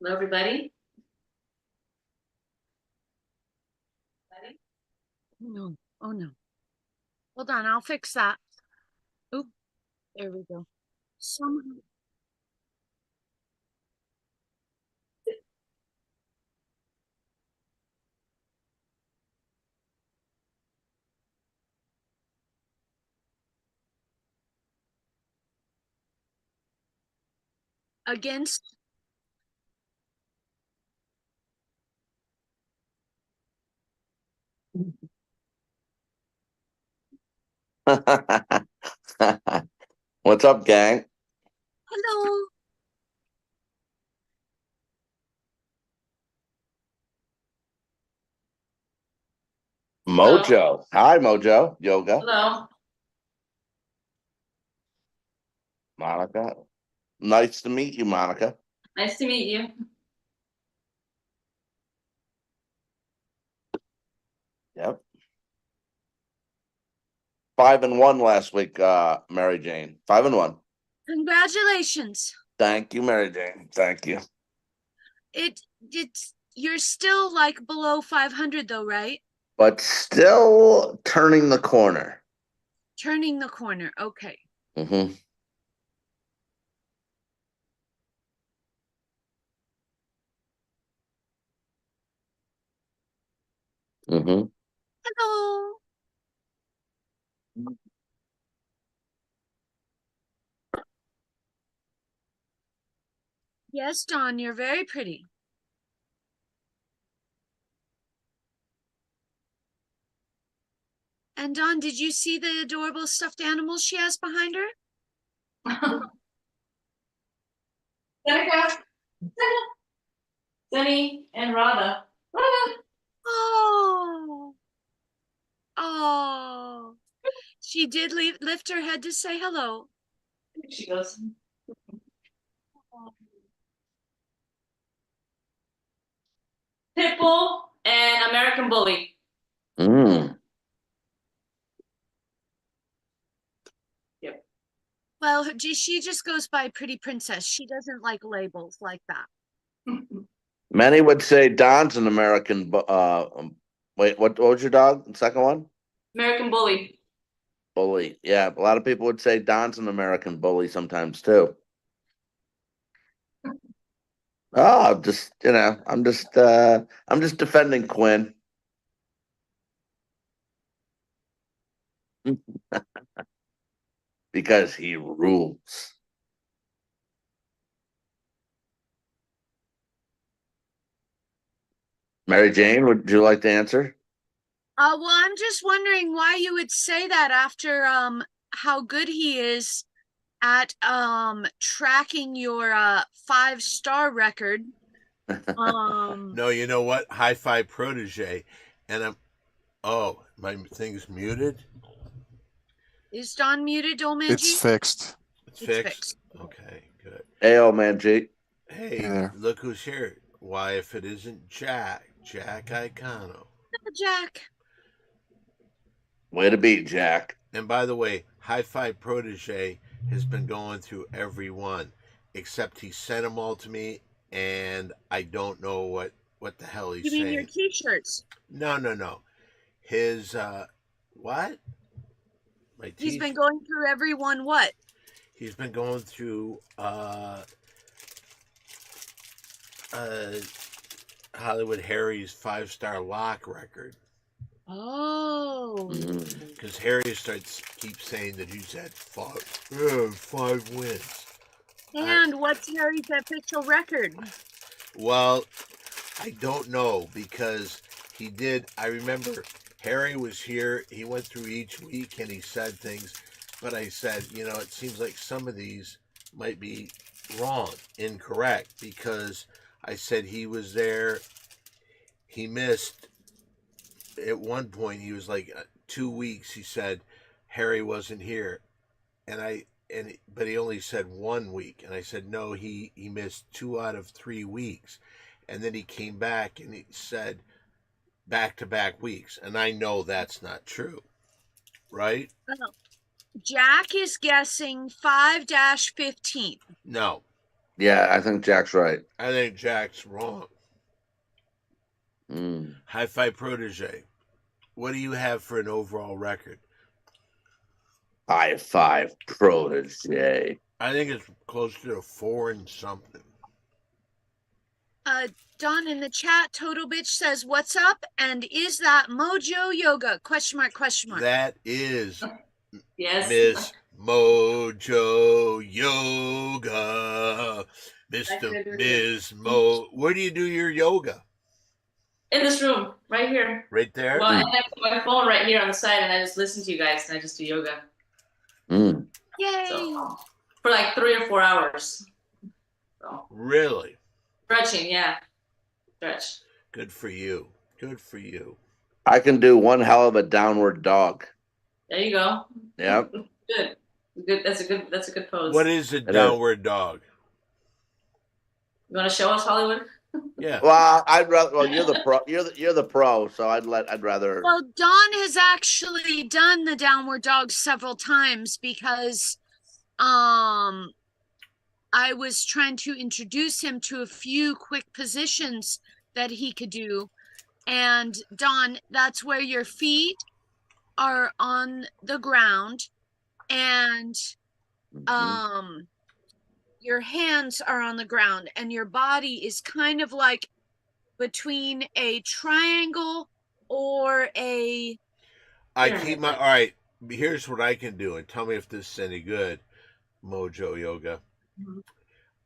Hello, everybody. Oh no. Oh no. Hold on, I'll fix that. Oh, there we go. Somehow against What's up, gang? hello. Mojo. Hi, Mojo. Yoga. Hello. Monica. Nice to meet you, Monica. Nice to meet you. Yep. 5-1 last week, Mary Jane. 5-1. Congratulations. Thank you, Mary Jane. Thank you. It's you're still like below 500 though, right? But still turning the corner. Turning the corner. Okay. Mm-hmm. Mm-hmm. Hello. Yes, Dawn, you're very pretty. And Dawn, did you see the adorable stuffed animals she has behind her? Seneca. Sunny and Radha. Radha. Oh. Oh. She did lift her head to say hello. There she goes. Pitbull and American Bully. Mm. Yep. Well, she just goes by Pretty Princess. She doesn't like labels like that. Many would say Don's an American. Wait, what was your dog? The second one? American Bully. Bully. Yeah, a lot of people would say Don's an American bully sometimes too. Oh, just I'm just defending Quinn. Because he rules. Mary Jane, would you like to answer? Well, I'm just wondering why you would say that after how good he is at tracking your 5-star record. No, you know what? High five protege. And oh, my thing's muted. Is Dawn muted, Dolmanji? It's fixed. It's fixed. Okay, good. Hey, man, G. Hey, Hey there. look who's here. Why, if it isn't Jack Icano. Jack. Way to be, Jack. And by the way, High Five Protege has been going through every one, except he sent them all to me, and I don't know what the hell he's You mean saying. your T-shirts? No. His what? My He's been going through every one. What? He's been going through Hollywood Harry's 5-star lock record. Oh. Because Harry keeps saying that he's had 5 wins. And what's Harry's official record? Well, I don't know because he did. I remember Harry was here. He went through each week and he said things. But I said, it seems like some of these might be wrong, incorrect, because I said he was there. He missed at one point. He was like 2 weeks. He said Harry wasn't here, but he only said 1 week, and I said no. He missed 2 out of 3 weeks, and then he came back and he said back-to-back weeks, and I know that's not true, right? Oh. Jack is guessing 5-15. No. Yeah, I think Jack's right. I think Jack's wrong. Mm. High Five Protege. What do you have for an overall record? High five, protege. I think it's closer to 4 and something. Don in the chat, Total Bitch says, "What's up?" And is that Mojo Yoga? Question mark, question mark. That is Yes. Miss Mojo Yoga. Mr. Ms. Mo. Where do you do your yoga? In this room, right here. Right there? Well, I have my phone right here on the side, and I just listen to you guys, and I just do yoga. Mm. Yay! So for like 3 or 4 hours. So Really? stretching, yeah. Stretch. Good for you. Good for you. I can do one hell of a downward dog. There you go. Yep. Good. Good. That's a good pose. What is a is. downward dog? You want to show us, Hollywood? Yeah. Well, I'd rather. Well, you're the pro. You're the pro. So I'd rather. Well, Don has actually done the downward dog several times because I was trying to introduce him to a few quick positions that he could do. And Don, that's where your feet are on the ground and Mhm. your hands are on the ground and your body is kind of like between a triangle or a I Pyramid. keep my. All right. Here's what I can do, and tell me if this is any good, Mojo Yoga. Mhm.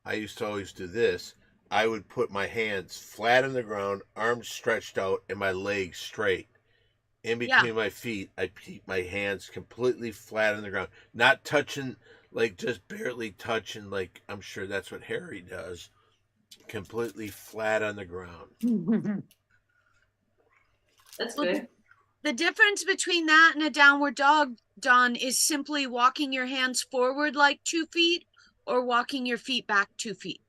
I used to always do this. I would put my hands flat on the ground, arms stretched out, and my legs straight. In Yeah. between my feet, I keep my hands completely flat on the ground, not touching, like just barely touching, like I'm sure that's what Harry does. Completely flat on the ground. That's Well, good. the difference between that and a downward dog, Don, is simply walking your hands forward like 2 feet or walking your feet back 2 feet.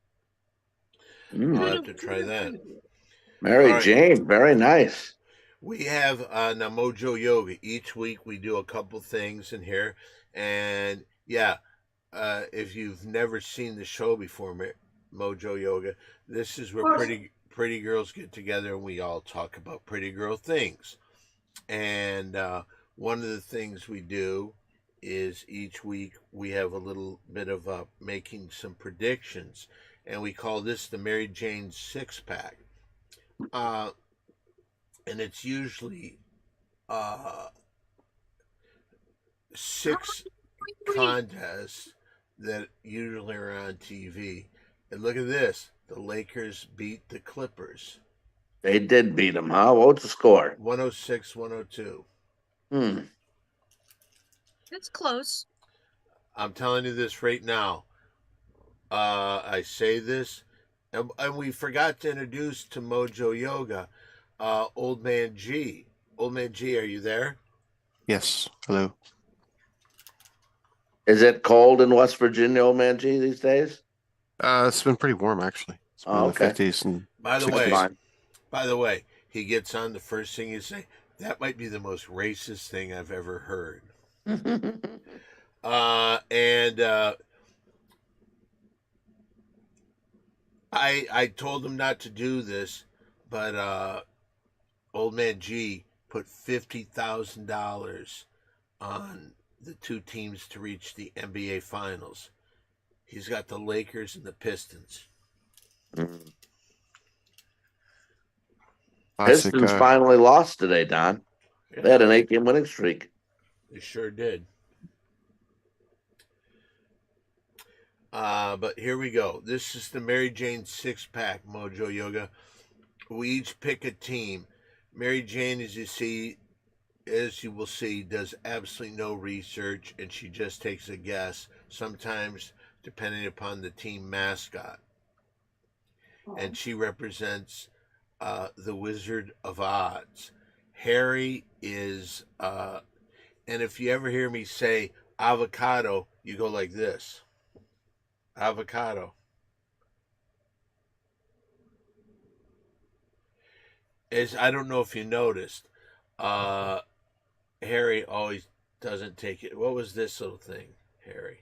Mm. I'll have to try that. Mary All right. Jane, very nice. We have now Mojo Yoga. Each week we do a couple things in here, and yeah, if you've never seen the show before, Mojo Yoga, this is where Of course. pretty girls get together and we all talk about pretty girl things. And one of the things we do is each week we have a little bit of making some predictions, and we call this the Mary Jane Six Pack. And it's usually 6 contests that usually are on TV. And look at this. The Lakers beat the Clippers. They did beat him, huh? What's the score? 106-102. Hmm. It's close. I'm telling you this right now. I say this, and we forgot to introduce to Mojo Yoga, Old Man G. Old Man G, are you there? Yes. Hello. Is it cold in West Virginia, old man G, these days? It's been pretty warm actually. It's been Oh, in the okay. 50s and By the That's way, fine. he gets on, the first thing you say, that might be the most racist thing I've ever heard. I told him not to do this, but Old Man G put $50,000 on the 2 teams to reach the NBA Finals. He's got the Lakers and the Pistons. Mm. classic. Pistons finally lost today, Don. They had an 8-game winning streak. They sure did. But here we go. This is the Mary Jane Six Pack, Mojo Yoga. We each pick a team. Mary Jane, as you will see, does absolutely no research, and she just takes a guess, sometimes depending upon the team mascot. And she represents the Wizard of Oz. Harry is, and if you ever hear me say avocado, you go like this. Avocado. I don't know if you noticed, Harry always doesn't take it. What was this little thing, Harry?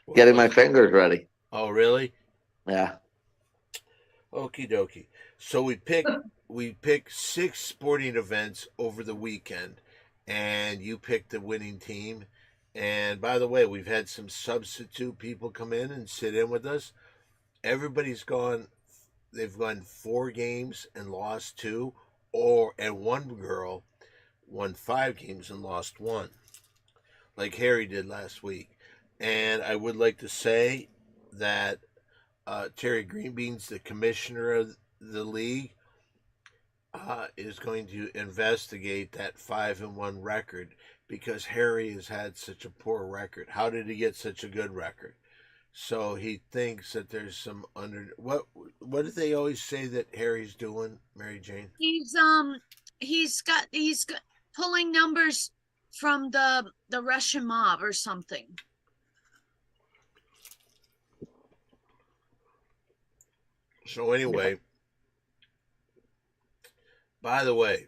What Getting was my it? fingers ready. Oh, really? Yeah. Okie dokie. So we pick 6 sporting events over the weekend, and you picked the winning team. And by the way, we've had some substitute people come in and sit in with us. Everybody's gone. They've gone 4 games and lost 2, and one girl won 5 games and lost 1, like Harry did last week. And I would like to say that Terry Greenbeans, the commissioner of the league, is going to investigate that 5-1 record because Harry has had such a poor record. How did he get such a good record? So he thinks that there's some what do they always say that Harry's doing, Mary Jane? He's got pulling numbers from the Russian mob or something. So anyway, by the way,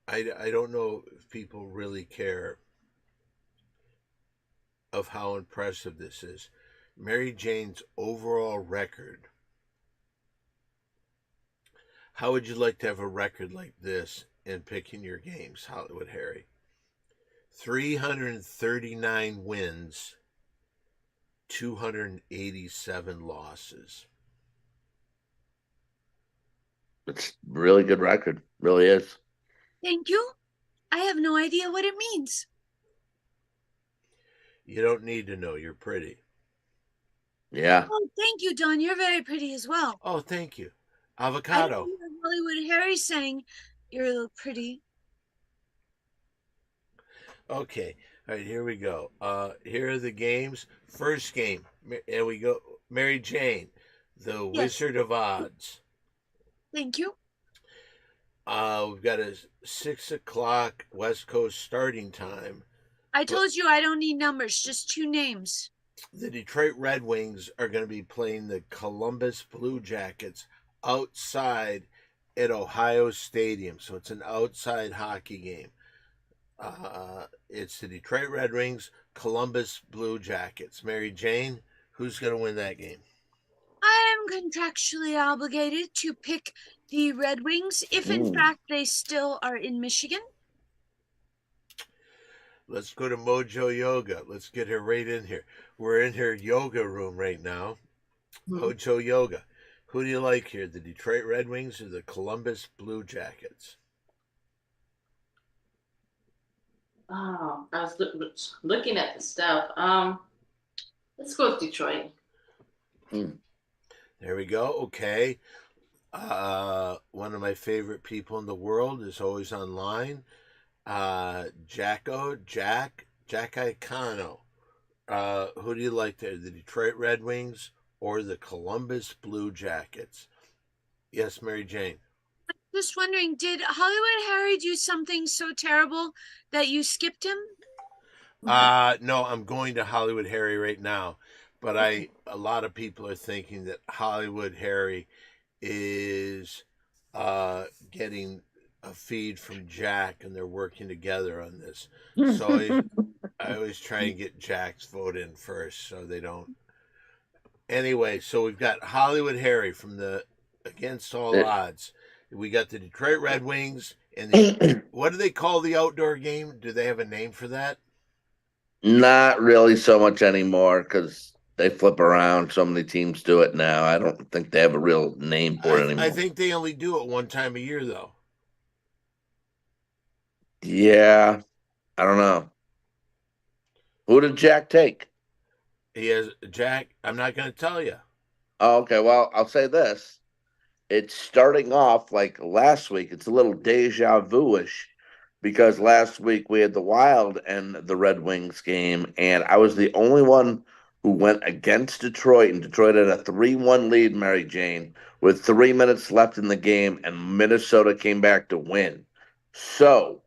I don't know if people really care of how impressive this is. Mary Jane's overall record. How would you like to have a record like this in picking your games, Hollywood Harry? 339 wins, 287 losses. It's a really good record. Really is. Thank you. I have no idea what it means. You don't need to know. You're pretty. Yeah. Oh, thank you, Don. You're very pretty as well. Oh, thank you. I Avocado. didn't hear Hollywood Harry saying you're a little pretty. Okay. All right, here we go. Here are the games. First game. And we go. Mary Jane, the Yes. Wizard of Odds. Thank you. We've got a 6 o'clock West Coast starting time. I told you I don't need numbers, just 2 names. The Detroit Red Wings are going to be playing the Columbus Blue Jackets outside at Ohio Stadium. So it's an outside hockey game. It's the Detroit Red Wings, Columbus Blue Jackets. Mary Jane, who's going to win that game? I am contractually obligated to pick the Red Wings if in fact they still are in Michigan. Let's go to Mojo Yoga. Let's get her right in here. We're in her yoga room right now. Mojo Yoga. Who do you like here, the Detroit Red Wings or the Columbus Blue Jackets? Oh, I was looking at the stuff. Let's go with Detroit. There we go. Okay. One of my favorite people in the world is always online. Jack Icano. Who do you like there? The Detroit Red Wings or the Columbus Blue Jackets? Yes, Mary Jane. Just wondering, did Hollywood Harry do something so terrible that you skipped him? No, I'm going to Hollywood Harry right now. But a lot of people are thinking that Hollywood Harry is getting a feed from Jack, and they're working together on this. So I always try and get Jack's vote in first, so they don't. Anyway, so we've got Hollywood Harry from the Against All Odds. We got the Detroit Red Wings, and what do they call the outdoor game? Do they have a name for that? Not really so much anymore because they flip around. So many teams do it now. I don't think they have a real name for it anymore. I think they only do it one time a year, though. Yeah, I don't know. Who did Jack take? He has Jack. I'm not going to tell you. Oh, okay, well, I'll say this. It's starting off like last week. It's a little deja vu-ish because last week we had the Wild and the Red Wings game, and I was the only one who went against Detroit, and Detroit had a 3-1 lead, Mary Jane, with 3 minutes left in the game, and Minnesota came back to win. So,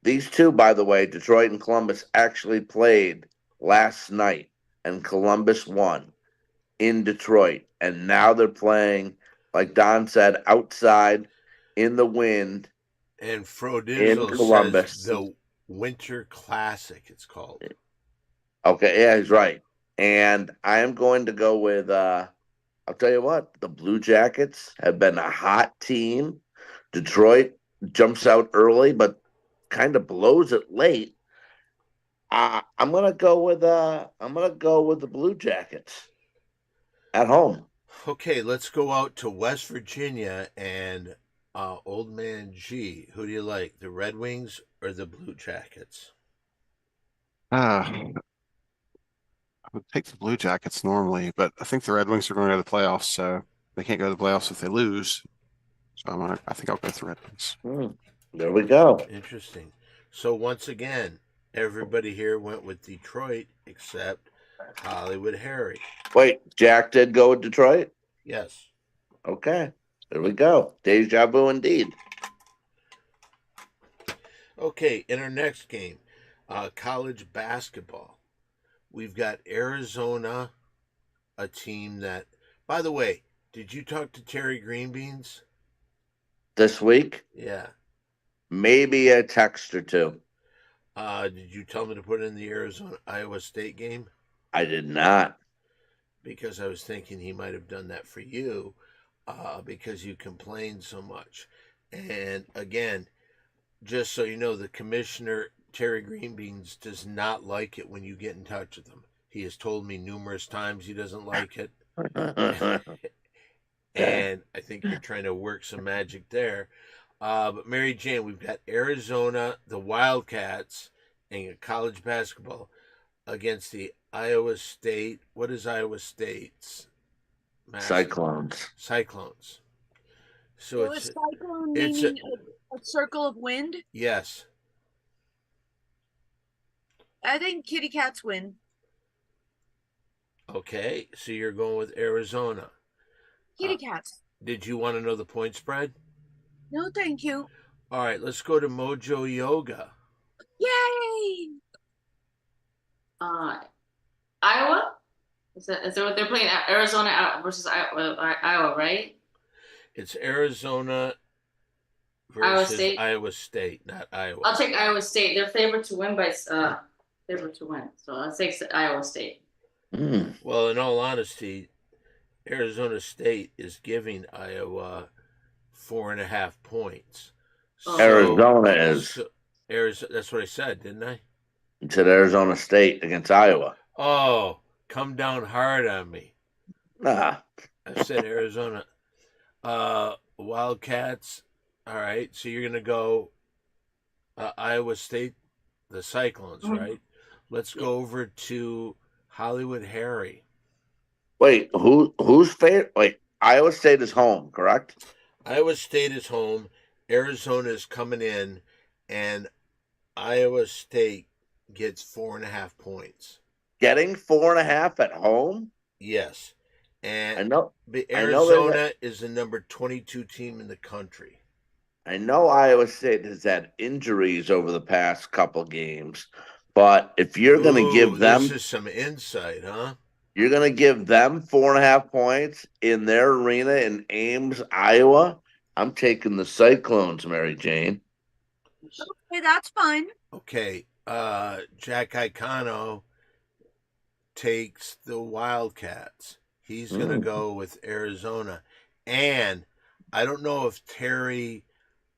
these two, by the way, Detroit and Columbus, actually played last night, and Columbus won in Detroit. And now they're playing, like Don said, outside in the wind. And Frodizzle in Columbus. says the Winter Classic, it's called. Okay, yeah, he's right. And I am going to go with I'll tell you what, the Blue Jackets have been a hot team. Detroit jumps out early, but kind of blows it late. I'm gonna go with the Blue Jackets at home. Okay, let's go out to West Virginia and Old Man G. Who do you like, the Red Wings or the Blue Jackets? I would take the Blue Jackets normally, but I think the Red Wings are going to go to the playoffs, so they can't go to the playoffs if they lose. So I think I'll go with the Red Wings. There we go. Interesting. So once again, everybody here went with Detroit except Hollywood Harry. Wait, Jack did go with Detroit? Yes. Okay. There we go. Deja vu indeed. Okay, in our next game, college basketball, we've got Arizona, a team that, by the way, did you talk to Terry Greenbeans? This week, Yeah. maybe a text or two. Did you tell me to put in the Arizona Iowa State game? I did not. Because I was thinking he might have done that for you, because you complained so much. And again, just so you know, the commissioner, Terry Greenbeans, does not like it when you get in touch with him. He has told me numerous times he doesn't like it. And I think you're trying to work some magic there. But Mary Jane, we've got Arizona, the Wildcats, and college basketball against the Iowa State. What is Iowa State's Cyclones. Cyclones. So a cyclone it's meaning a circle of wind? Yes. I think Kitty Cats win. Okay, so you're going with Arizona. Kitty Cats. Did you want to know the point spread? No, thank you. All right, let's go to Mojo Yoga. Yay! Iowa? Is that what they're playing? Arizona versus Iowa, right? It's Arizona Iowa versus State? Iowa State, not Iowa. I'll take Iowa State. They're favored to win by favored to win. So I'll take Iowa State. Well, in all honesty, Arizona State is giving Iowa 4.5 points. Oh. Arizona is. Arizona. That's what I said, didn't I? You said Arizona State against Iowa. Oh, come down hard on me. Nah. I said Arizona. Wildcats. All right, so you're gonna go Iowa State, the Cyclones, right? Let's go over to Hollywood Harry. Wait, who's favorite? Wait, Iowa State is home, correct? Iowa State is home. Arizona is coming in, and Iowa State gets 4.5 points. Getting 4.5 at home? Yes, and I know. Arizona is the number 22 team in the country. I know Iowa State has had injuries over the past couple games, but if you're going to give them, this is some insight, huh? you're going to give them 4.5 points in their arena in Ames, Iowa. I'm taking the Cyclones, Mary Jane. Okay, that's fine. Okay, Jack Icano takes the Wildcats. He's going to go with Arizona. And I don't know if Terry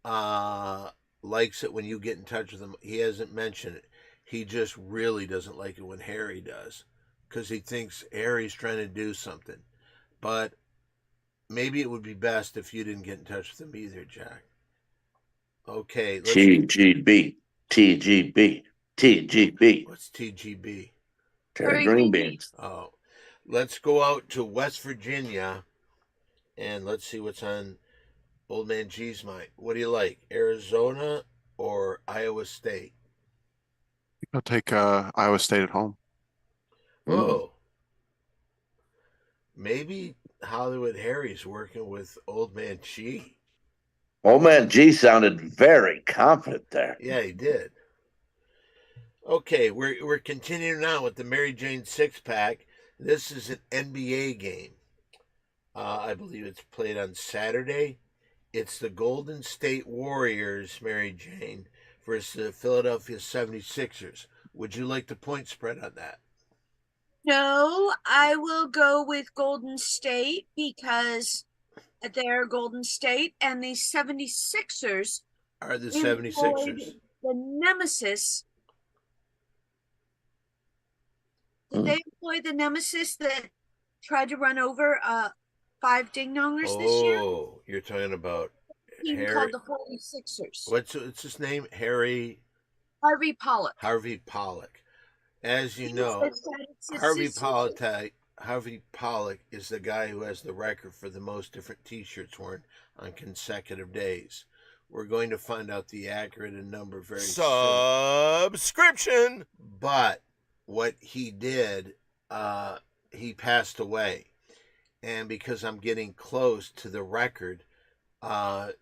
likes it when you get in touch with him. He hasn't mentioned it. He just really doesn't like it when Harry does, because he thinks Harry's trying to do something. But maybe it would be best if you didn't get in touch with him either, Jack. Okay. TGB. What's TGB? Terry Greenbeans. Oh, let's go out to West Virginia, and let's see what's on Old Man G's mind. What do you like, Arizona or Iowa State? I'll take Iowa State at home. Oh, maybe Hollywood Harry's working with Old Man G. Old Man G sounded very confident there. Yeah, he did. Okay, we're continuing on with the Mary Jane 6-pack. This is an NBA game. I believe it's played on Saturday. It's the Golden State Warriors, Mary Jane, versus the Philadelphia 76ers. Would you like the point spread on that? No, I will go with Golden State because they're Golden State and the 76ers Are the employed 76ers? the nemesis. Did Hmm. they employ the nemesis that tried to run over 5 ding dongers this year? Oh, you're talking about Team Harry. called the 46ers. What's his name? Harvey Harvey Pollock. As you He's know, the statistician. Harvey Pollock is the guy who has the record for the most different T-shirts worn on consecutive days. We're going to find out the accurate number very soon. Subscription. But what he did, he passed away, and because I'm getting close to the record, I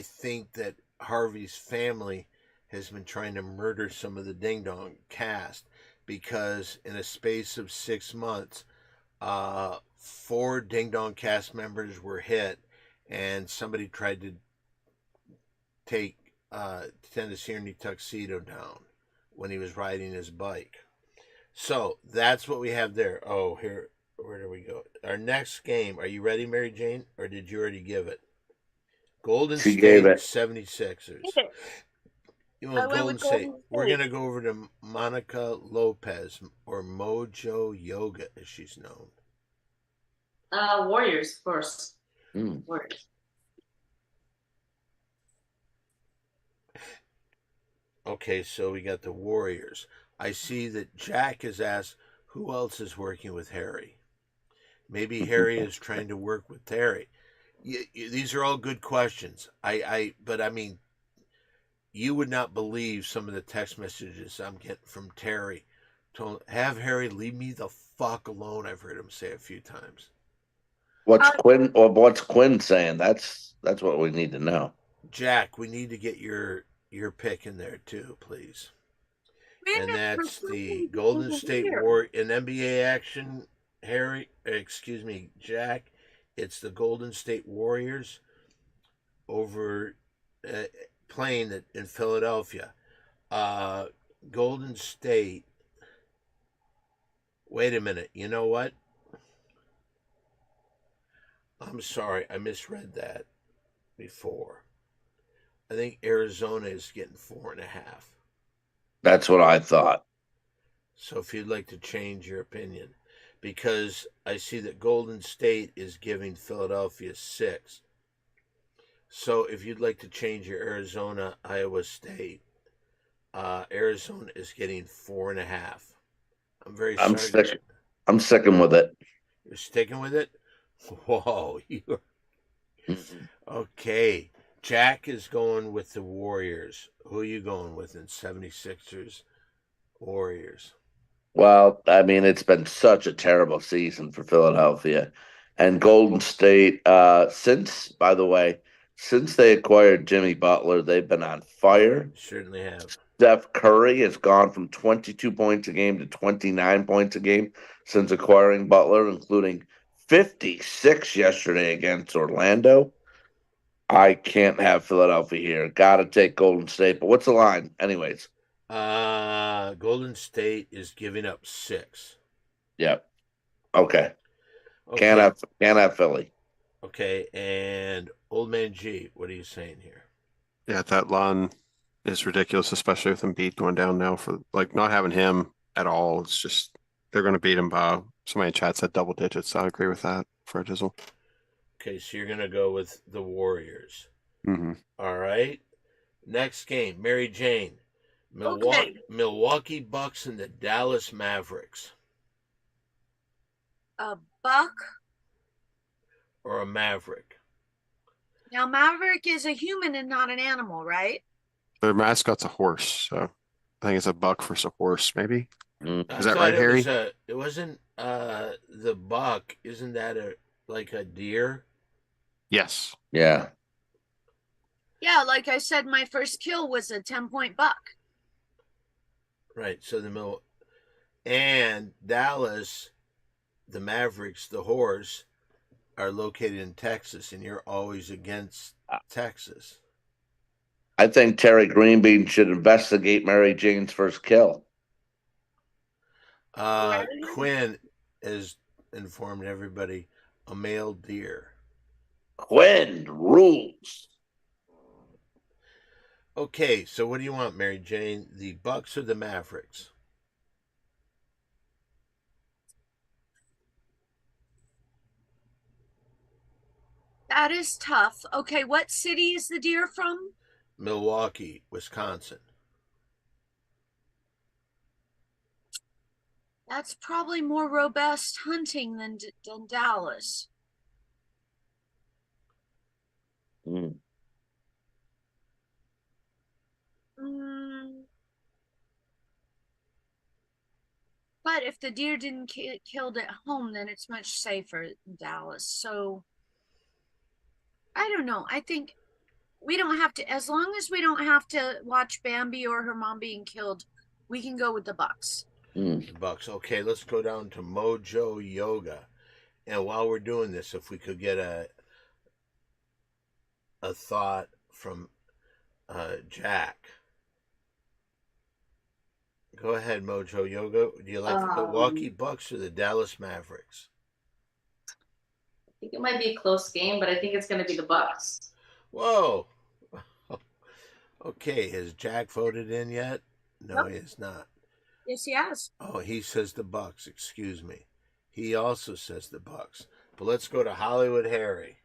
think that Harvey's family has been trying to murder some of the Ding Dong cast, because in a space of 6 months, 4 Ding Dong cast members were hit, and somebody tried to take Tennessee Ernie Tuxedo down when he was riding his bike. So that's what we have there. Oh, here, where do we go? Our next game. Are you ready, Mary Jane, or did you already give it? Golden She State gave it. 76ers. Okay. You I want went Golden with State? Golden We're State. gonna go over to Monica Lopez, or Mojo Yoga, as she's known. Warriors, of course. Hmm. Warriors. Okay, so we got the Warriors. I see that Jack has asked who else is working with Harry. Maybe Harry is trying to work with Terry. These are all good questions. But I mean, you would not believe some of the text messages I'm getting from Terry. Have Harry leave me the fuck alone. I've heard him say a few times. What's Quinn saying? That's what we need to know. Jack, we need to get your pick in there too, please. And that's the Golden State War in NBA action. Jack. It's the Golden State Warriors over playing in Philadelphia. Golden State. Wait a minute. You know what? I'm sorry. I misread that before. I think Arizona is getting 4.5. That's what I thought. So if you'd like to change your opinion, because I see that Golden State is giving Philadelphia 6. So if you'd like to change your Arizona, Iowa State, Arizona is getting 4.5. I'm very sorry. I'm sticking with it. You're sticking with it? Whoa. Mhm. Okay. Jack is going with the Warriors. Who are you going with in 76ers Warriors? Well, I mean, it's been such a terrible season for Philadelphia and Golden State. Since they acquired Jimmy Butler, they've been on fire. Certainly have. Steph Curry has gone from 22 points a game to 29 points a game since acquiring Butler, including 56 yesterday against Orlando. I can't have Philadelphia here. Got to take Golden State. But what's the line, anyways? Golden State is giving up 6. Yep. Okay. Can't have Philly. Okay, and Old Man G, what are you saying here? Yeah, that line is ridiculous, especially with Embiid going down now for like not having him at all. It's just they're going to beat him by somebody in chat said double digits. I agree with that for a Dizzle. Okay, so you're going to go with the Warriors. Mm-hmm. All right. Next game, Mary Jane. Okay. Milwaukee Bucks and the Dallas Mavericks. A buck. Or a Maverick. Now, Maverick is a human and not an animal, right? Their mascot's a horse, so I think it's a buck versus a horse, maybe. Mm. Is that right, Harry? It wasn't the buck. Isn't that like a deer? Yes. Yeah. Yeah, like I said, my first kill was a 10-point buck. Right. So and Dallas, the Mavericks, the horse, are located in Texas, and you're always against Texas. I think Terry Greenbean should investigate Mary Jane's first kill. Quinn, has informed everybody, a male deer. Quinn rules. Okay, so what do you want, Mary Jane? The Bucks or the Mavericks? That is tough. Okay, what city is the deer from? Milwaukee, Wisconsin. That's probably more robust hunting than Dallas. Mm. But if the deer didn't get killed at home, then it's much safer in Dallas. So I don't know. I think we don't have to, as long as we don't have to watch Bambi or her mom being killed, we can go with the Bucks. Mm. The Bucks. Okay, let's go down to Mojo Yoga. And while we're doing this, if we could get a thought from Jack. Go ahead, Mojo Yoga. Do you like the Milwaukee Bucks or the Dallas Mavericks? I think it might be a close game, but I think it's going to be the Bucks. Whoa. Okay, has Jack voted in yet? No, Nope. he has not. Yes, he has. Oh, he says the Bucks. Excuse me. He also says the Bucks. But let's go to Hollywood Harry.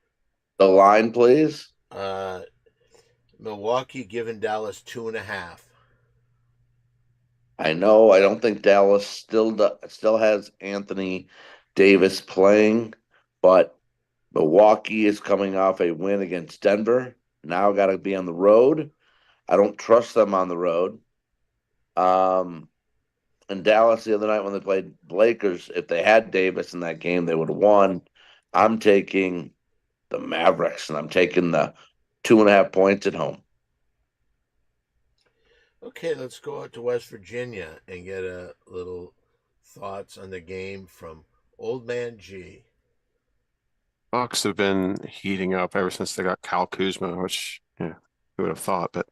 The line, please. Milwaukee giving Dallas 2.5. I know. I don't think Dallas still has Anthony Davis playing, but Milwaukee is coming off a win against Denver. Now got to be on the road. I don't trust them on the road. And Dallas the other night when they played Lakers, if they had Davis in that game, they would have won. I'm taking the Mavericks, and I'm taking the 2.5 points at home. Okay, let's go out to West Virginia and get a little thoughts on the game from Old Man G. Bucks have been heating up ever since they got Kyle Kuzma, which, yeah, who would have thought? But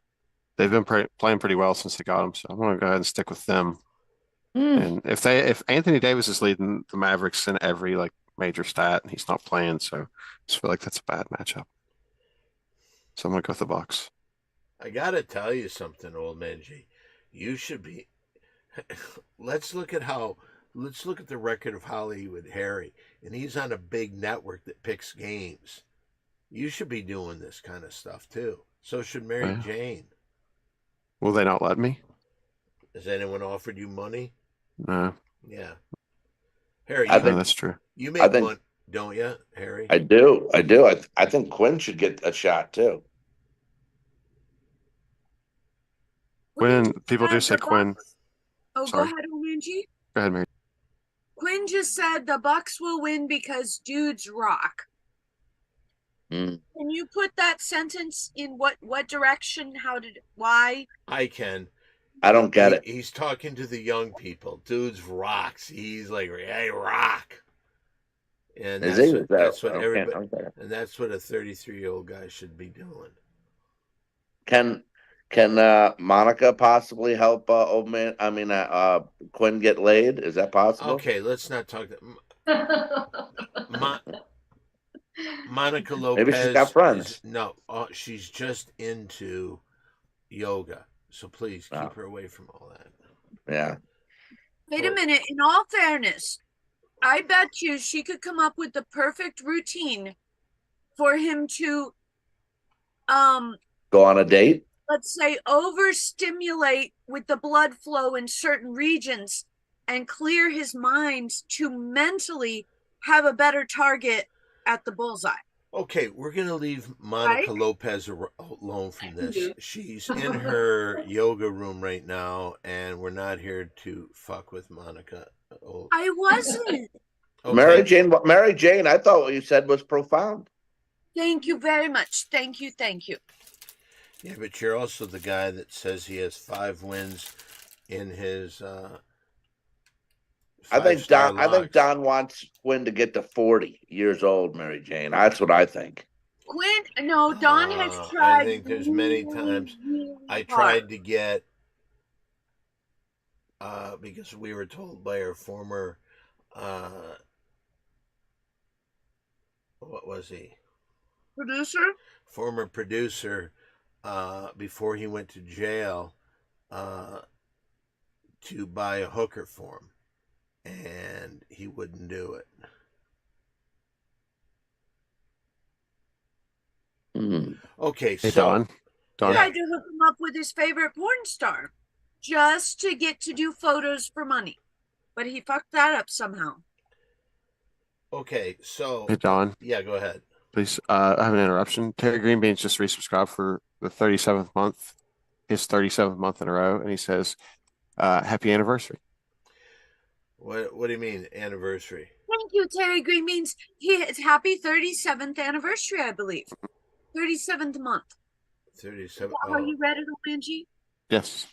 they've been playing pretty well since they got him, so I'm going to go ahead and stick with them. And if Anthony Davis is leading the Mavericks in every major stat, and he's not playing, so I just feel like that's a bad matchup. So I'm going to go with the Bucks. I gotta tell you something, Old Man G. You should be. Let's look at the record of Hollywood Harry, and he's on a big network that picks games. You should be doing this kind of stuff too. So should Mary Jane. Will they not let me? Has anyone offered you money? No. Yeah. Harry, I think that's true. You make money, don't you, Harry? I do. I think Quinn should get a shot too. Quinn, people do say Quinn. Oh, Sorry. Go ahead, Omanji. Go ahead, Mary. Quinn just said the Bucks will win because dudes rock. Mm. Can you put that sentence in what direction? Why? I can. I don't get it. He's talking to the young people. Dudes rocks. He's like, hey, rock. And that's what everybody. Okay. And that's what a 33-year-old guy should be doing. Can Monica possibly help Quinn get laid? Is that possible? Okay, let's not talk that. Monica Lopez. Maybe she's got friends. She's just into yoga. So please keep her away from all that. Yeah. Wait a minute. In all fairness, I bet you she could come up with the perfect routine for him to go on a date. Let's say overstimulate with the blood flow in certain regions and clear his mind to mentally have a better target at the bullseye. Okay, we're going to leave Monica Lopez alone from this. She's in her yoga room right now, and we're not here to fuck with Monica. I wasn't. Okay. Mary Jane, I thought what you said was profound. Thank you very much. Thank you. Yeah, but you're also the guy that says he has 5 wins in his I think Don wants Quinn to get to 40 years old, Mary Jane. That's what I think. Don has tried. I think there's many times I tried to get because we were told by our former what was he? Producer? Former producer, before he went to jail, to buy a hooker for him, and he wouldn't do it. Okay, Hey, so Don. Don. Tried to hook him up with his favorite porn star just to get to do photos for money. But he fucked that up somehow. okay, so Hey, Don. yeah, go ahead. Please, I have an interruption. Terry Greenbeans just resubscribed for the 37th month, his 37th month in a row, and he says, happy anniversary. What do you mean anniversary? Thank you, Terry Greenbeans. It's happy 37th anniversary, I believe. 37th month. 37. How you read it, Angie? Yes.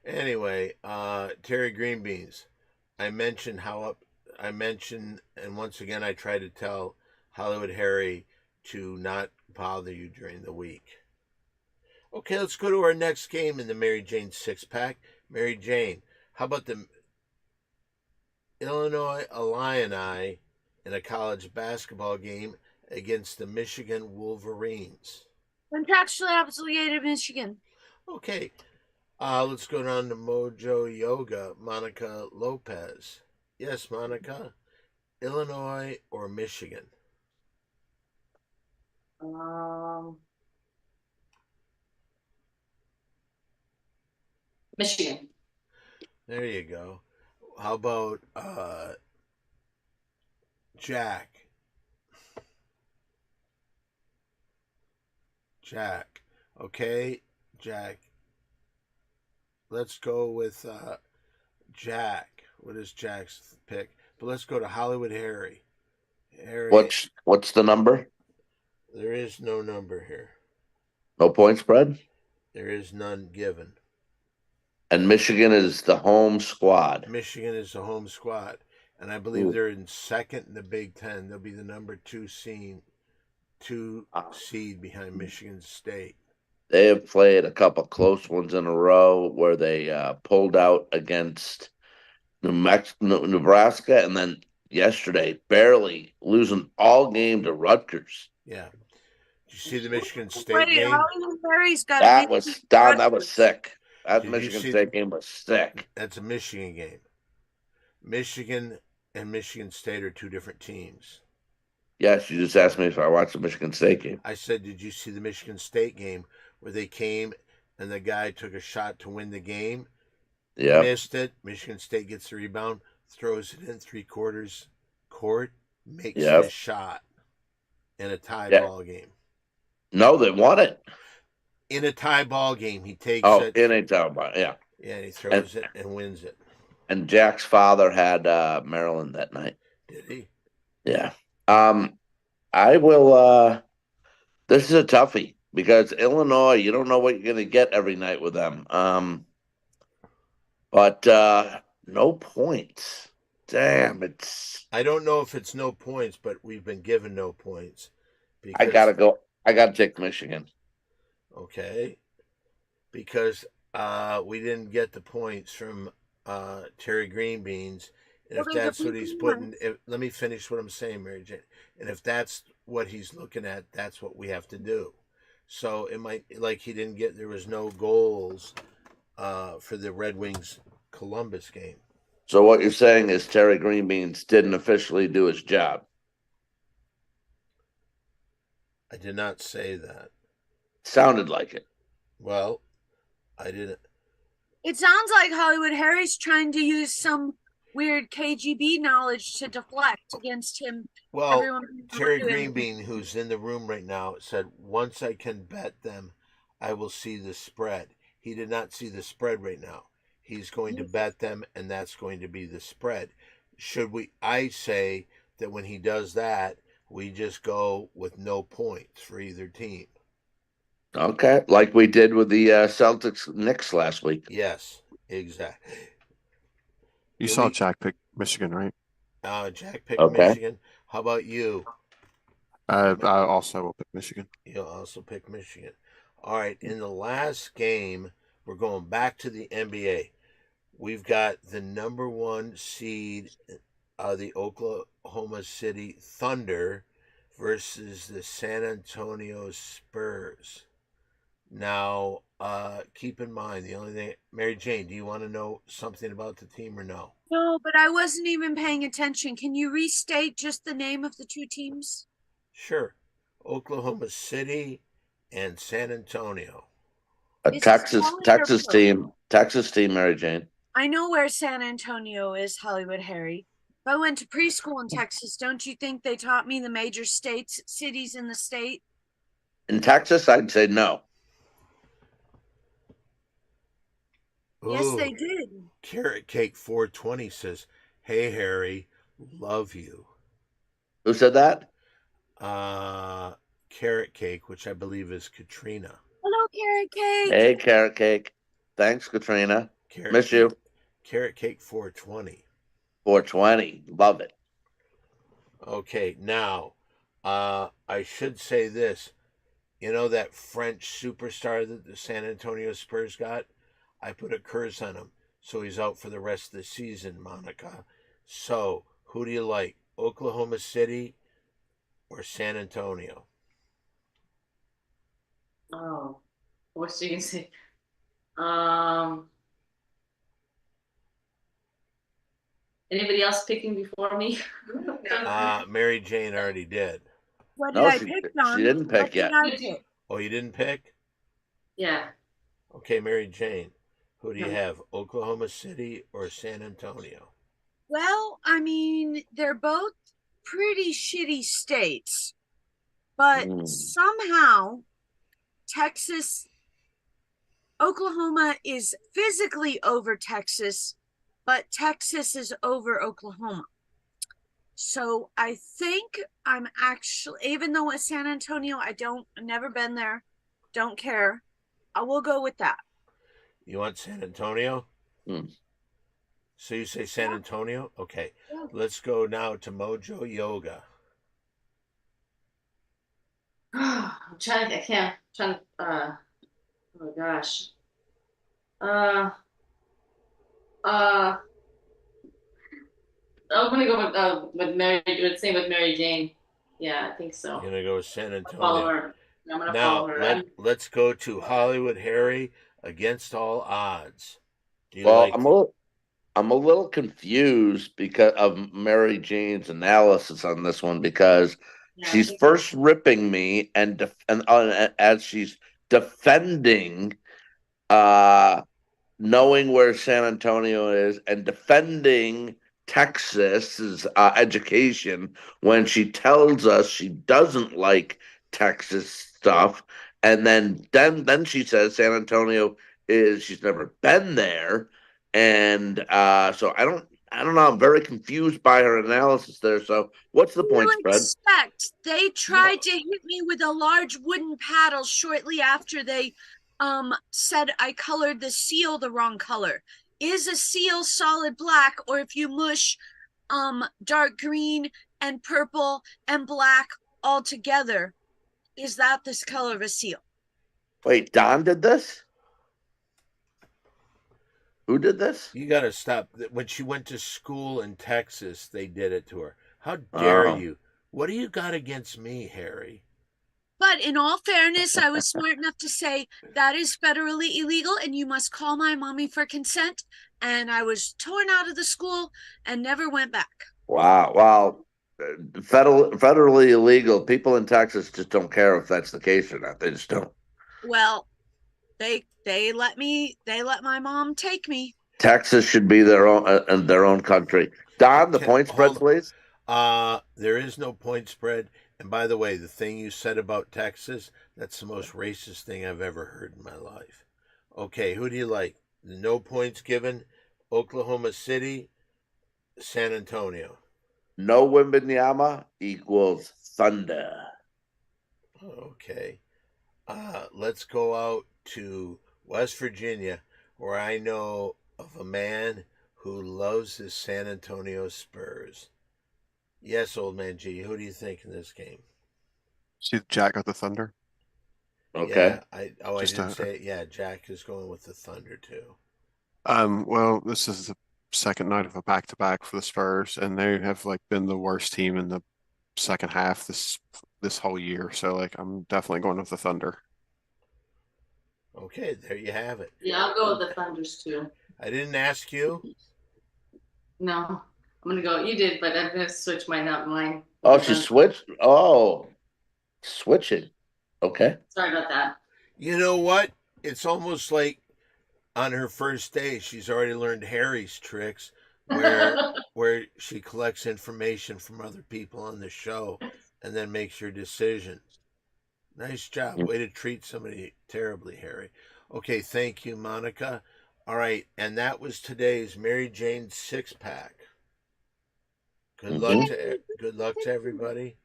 Anyway, Terry Greenbeans. I mentioned, and once again, I try to tell Hollywood Harry to not bother you during the week. Okay, let's go to our next game in the Mary Jane six-pack. Mary Jane, how about the Illinois Illini in a college basketball game against the Michigan Wolverines? Contractually obligated Michigan. Okay, let's go down to Mojo Yoga. Monica Lopez. Yes, Monica. Illinois or Michigan? Michigan. There you go. How about Jack? Jack. Okay, Jack. Let's go with Jack. What is Jack's pick? But let's go to Hollywood Harry. Harry. What's the number? There is no number here. No point spread? There is none given. And Michigan is the home squad. Michigan is the home squad. And I believe they're in second in the Big Ten. They'll be the number 2 seed behind Michigan State. They have played a couple close ones in a row where they pulled out against Nebraska, and then yesterday barely losing all game to Rutgers. Yeah. Did you see the Michigan State game? That was sick. That Did Michigan State game was sick. That's a Michigan game. Michigan and Michigan State are two different teams. Yes, you just asked me if I watched the Michigan State game. I said, did you see the Michigan State game where they came and the guy took a shot to win the game? Yeah. Missed it. Michigan State gets the rebound, throws it in 3/4 court, makes the shot in a tie ball game. No, they won it. In a tie ball game, he takes it. In a tie ball, yeah. Yeah, and he throws it and wins it. And Jack's father had Maryland that night. Did he? Yeah. I will this is a toughie because Illinois, you don't know what you're gonna get every night with them. But no points. Damn, I don't know if it's no points, but we've been given no points. I gotta take Michigan. Okay. Because we didn't get the points from Terry Greenbeans. And if that's what he's putting, let me finish what I'm saying, Mary Jane. And if that's what he's looking at, that's what we have to do. So it might, like he didn't get, there was no goals for the Red Wings Columbus game. So what you're saying is Terry Greenbeans didn't officially do his job. I did not say that. Sounded like it. Well, I didn't. It sounds like Hollywood Harry's trying to use some weird KGB knowledge to deflect against him. Well, Terry Greenbean, who's in the room right now, said, once I can bet them, I will see the spread. He did not see the spread right now. He's going to bet them, and that's going to be the spread. I say that when he does that, we just go with no points for either team. Okay, like we did with the Celtics Knicks last week. Yes, exactly. You saw Jack pick Michigan, right? Jack picked Michigan. How about you? I also will pick Michigan. You'll also pick Michigan. All right, in the last game, we're going back to the NBA. we've got the number 1 seed, the Oklahoma City Thunder versus the San Antonio Spurs. Now, keep in mind the only thing, Mary Jane, do you want to know something about the team or no? No, but I wasn't even paying attention. Can you restate just the name of the two teams? Sure. Oklahoma City and San Antonio. A Is it Texas solid or purple? Texas team, Mary Jane. I know where San Antonio is, Hollywood Harry. I went to preschool in Texas. Don't you think they taught me the major cities in the state? In Texas, I'd say no. Yes, they Ooh, did. Carrot Cake 420 says, "Hey Harry, love you." Who said that? Carrot Cake, which I believe is Katrina. Hello, Carrot Cake. Hey, Carrot Cake. Thanks, Katrina. Carrot Miss Cake, you. Carrot Cake 420. 420. Love it. Okay, now, I should say this. You know that French superstar that the San Antonio Spurs got? I put a curse on him, so he's out for the rest of the season, Monica. So, who do you like, Oklahoma City or San Antonio? Oh, what's she gonna say? Um, Anybody else picking before me? Mary Jane already did. What did No, I she pick, she Don? didn't What pick did yet. I pick? Oh, you didn't pick? Yeah. Okay, Mary Jane, who do you Hmm. have, Oklahoma City or San Antonio? Well, I mean, they're both pretty shitty states, but Mm. somehow Oklahoma is physically over Texas, but Texas is over Oklahoma. So I think I'm actually, even though it's San Antonio, I've never been there, don't care. I will go with that. You want San Antonio? Hmm. So you say San Antonio? Okay. Yeah. Let's go now to Mojo Yoga. I'm trying. I can't. I'm trying. Oh gosh. Uh. Uh. I'm gonna go with Mary. Same with Mary Jane. Yeah, I think so. You're gonna go with San I'll follow Antonio. her. I'm gonna Now follow her. let's go to Hollywood Harry against all odds. Do you Well, like I'm a little confused because of Mary Jane's analysis on this one because Yeah, I she's think first ripping me as she's defending knowing where San Antonio is and defending Texas's education when she tells us she doesn't like Texas stuff, and then she says San Antonio is she's never been there, and so I don't know. I'm very confused by her analysis there. So what's the point You spread? expect they tried to hit me with a large wooden paddle shortly after they said I colored the seal the wrong color. Is a seal solid black, or if you mush dark green and purple and black all together, is that this color of a seal? Wait, Don did this? Who did this? You got to stop. When she went to school in Texas, they did it to her. How dare Oh. you? What do you got against me, Harry? But in all fairness, I was smart enough to say that is federally illegal and you must call my mommy for consent. And I was torn out of the school and never went back. Wow. Well, federally illegal. People in Texas just don't care if that's the case or not. They just don't. Well, they let my mom take me. Texas should be their own country. Don, the point spread, please. There is no point spread. And by the way, the thing you said about Texas, that's the most racist thing I've ever heard in my life. Okay, who do you like? No points given. Oklahoma City, San Antonio. No Wimbenyama equals Thunder. Okay. Let's go out to West Virginia, where I know of a man who loves his San Antonio Spurs. Yes, old man G, who do you think in this game? See, Jack got the Thunder. Okay. Yeah, I didn't say it. Yeah, Jack is going with the Thunder too. Well, this is the second night of a back-to-back for the Spurs, and they have like been the worst team in the second half this whole year. So like I'm definitely going with the Thunder. Okay, there you have it. Yeah, I'll go with the Thunders too. I didn't ask you. No, I'm gonna go. You did, but I'm gonna switch mine up. Mine. Oh, she switched. Oh, switching. Okay. Sorry about that. You know what? It's almost like on her first day, she's already learned Harry's tricks, where she collects information from other people on the show and then makes her decision. Nice job. Way to treat somebody terribly, Harry. Okay, thank you, Monica. All right, and that was today's Mary Jane six pack. Good luck to everybody.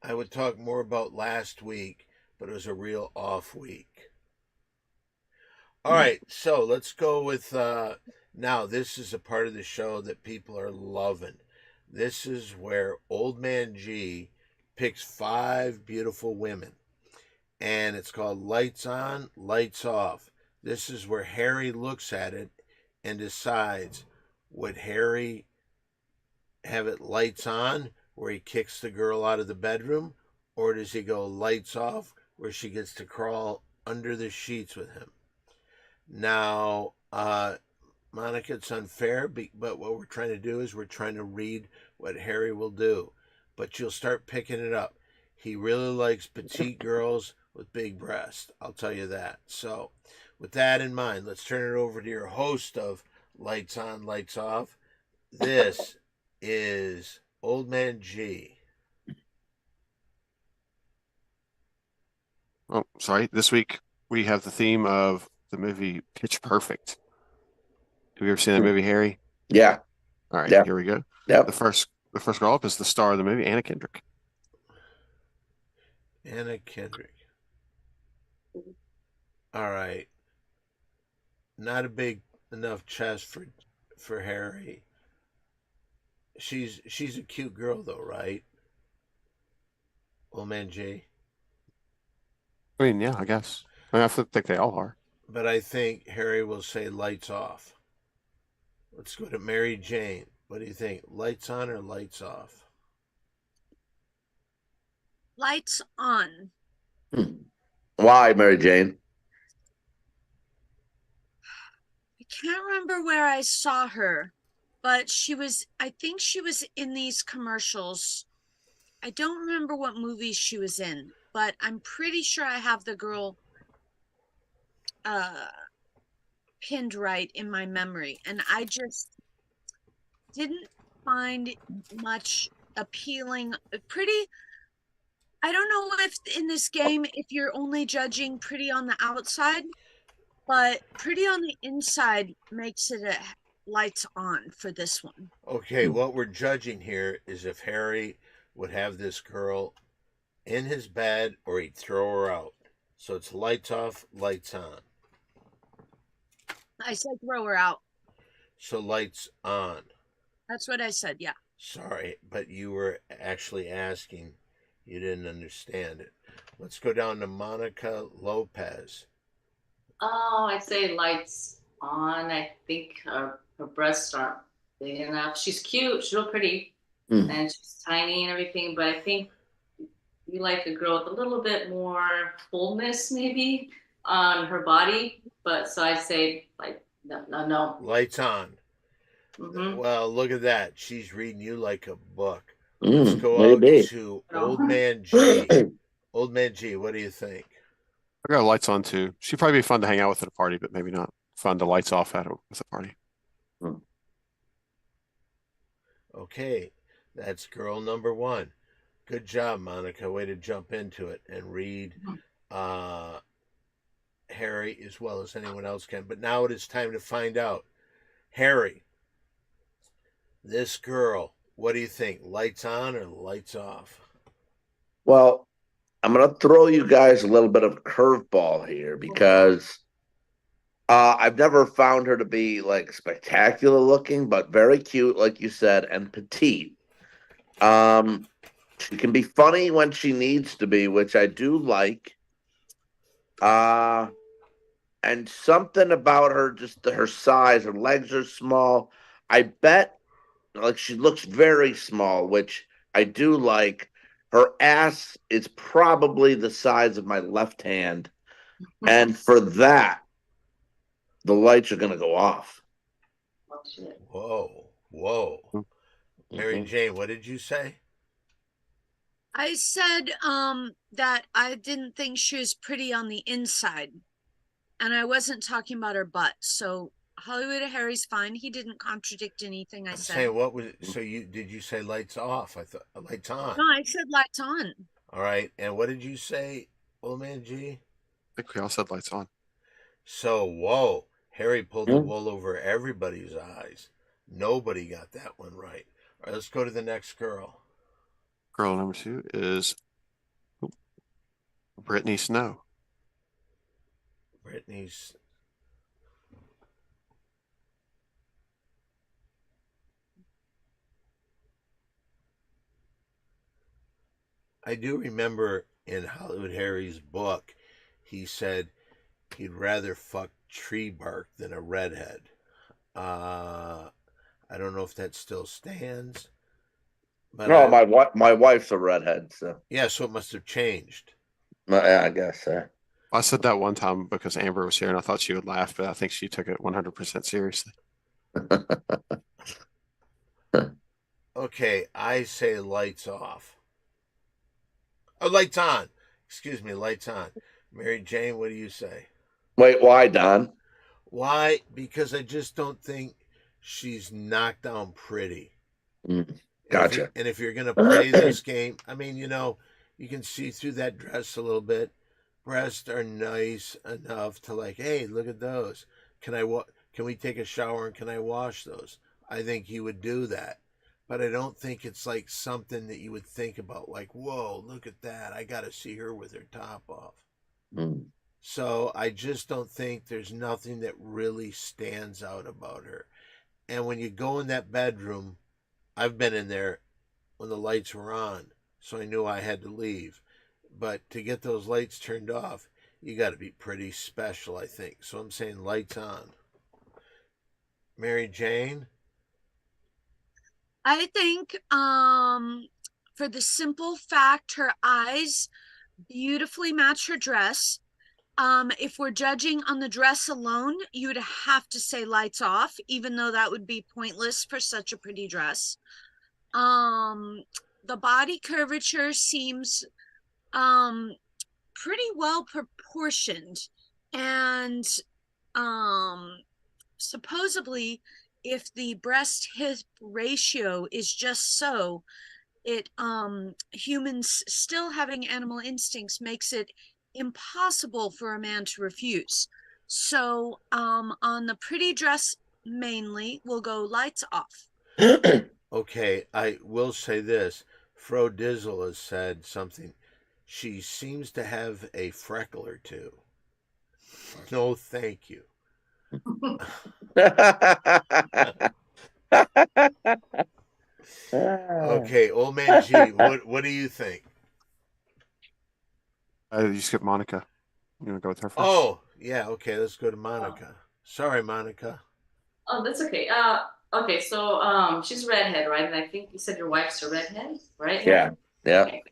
I would talk more about last week, but it was a real off week. All right, so let's go with now. This is a part of the show that people are loving. This is where Old Man G picks 5 beautiful women, and it's called Lights On, Lights Off. This is where Harry looks at it and decides, would Harry have it lights on, where he kicks the girl out of the bedroom, or does he go lights off, where she gets to crawl under the sheets with him? Now, Monica, it's unfair, but what we're trying to do is we're trying to read what Harry will do. But you'll start picking it up. He really likes petite girls with big breasts. I'll tell you that. So, with that in mind, let's turn it over to your host of Lights On, Lights Off. This is Old Man G. Oh, sorry. This week we have the theme of the movie Pitch Perfect. Have you ever seen that movie, Harry? Yeah. All right, Yeah. here we go. Yep. The first girl up is the star of the movie, Anna Kendrick. Anna Kendrick. All right. Not a big enough chest for Harry. She's a cute girl though, right? Old Man G. I mean, yeah, I guess. I think they all are. But I think Harry will say lights off. Let's go to Mary Jane. What do you think? Lights on or lights off? Lights on. Why, Mary Jane? I can't remember where I saw her, but I think she was in these commercials. I don't remember what movie she was in, but I'm pretty sure I have the girl pinned right in my memory, and I just didn't find much appealing. I don't know if in this game if you're only judging pretty on the outside, but pretty on the inside makes it a lights on for this one. Okay, what we're judging here is if Harry would have this girl in his bed or he'd throw her out. So it's lights off, lights on. I said throw her out. So lights on. That's what I said, yeah. Sorry, but you were actually asking. You didn't understand it. Let's go down to Monica Lopez. Oh, I'd say lights on. I think her breasts aren't big enough. She's cute. She's real pretty, and she's tiny and everything. But I think you like a girl with a little bit more fullness, maybe, on her body. But so I say like no. Lights on. Mm-hmm. Well, look at that. She's reading you like a book. Mm, Let's go out maybe. to Old Man G. Old Man G, what do you think? I got lights on too. She'd probably be fun to hang out with at a party, but maybe not fun to lights off at a party. Okay, that's girl number 1. Good job, Monica. Way to jump into it and read Harry as well as anyone else can. But now it is time to find out. Harry, this girl, what do you think? Lights on or lights off? Well, I'm going to throw you guys a little bit of curveball here because I've never found her to be like spectacular looking, but very cute, like you said, and petite. She can be funny when she needs to be, which I do like. and something about her, just her size, her legs are small. I bet, like, she looks very small, which I do like. Her ass is probably the size of my left hand, and for that, the lights are going to go off. Oh, shit. Whoa, whoa. Mary Jane, what did you say? I said that I didn't think she was pretty on the inside. And I wasn't talking about her butt. So Hollywood Harry's fine. He didn't contradict anything I I'm said. saying, what was so did you say lights off? I thought lights on. No, I said lights on. All right. And what did you say, Old Man G? I think we all said lights on. So, whoa. Harry pulled the wool over everybody's eyes. Nobody got that one right. All right, let's go to the next girl. Girl number 2 is Brittany Snow. Brittany's. I do remember in Hollywood Harry's book, he said he'd rather fuck tree bark than a redhead. I don't know if that still stands. But No, my wife's a redhead, so yeah, so it must have changed. yeah, I guess so. I said that one time because Amber was here and I thought she would laugh, but I think she took it 100% seriously. Okay, I say lights off. Oh, lights on. Excuse me, lights on. Mary Jane, what do you say? Wait, why, Don? Why? Because I just don't think she's knocked down pretty. Gotcha. And if you're going to play this game, I mean, you can see through that dress a little bit. Breasts are nice enough to like, hey, look at those. Can we take a shower and can I wash those? I think you would do that. But I don't think it's like something that you would think about, like, whoa, look at that. I got to see her with her top off. So I just don't think there's nothing that really stands out about her. And when you go in that bedroom, I've been in there when the lights were on, so I knew I had to leave. But to get those lights turned off, you got to be pretty special, I think. So I'm saying lights on. Mary Jane? I think for the simple fact her eyes beautifully match her dress. If we're judging on the dress alone, you would have to say lights off, even though that would be pointless for such a pretty dress. The body curvature seems pretty well proportioned, and supposedly if the breast hip ratio is just so, it humans still having animal instincts makes it impossible for a man to refuse. So on the pretty dress mainly, we'll go lights off. Okay, I will say this. Fro Dizzle has said something. She seems to have a freckle or two. No, thank you. Okay, Old Man G, what do you think? You skip Monica. You want to go with her first? Oh, yeah, okay, let's go to Monica. Sorry, Monica. Oh, that's okay. Okay, so she's redhead, right? And I think you said your wife's a redhead, right? Yeah. Okay.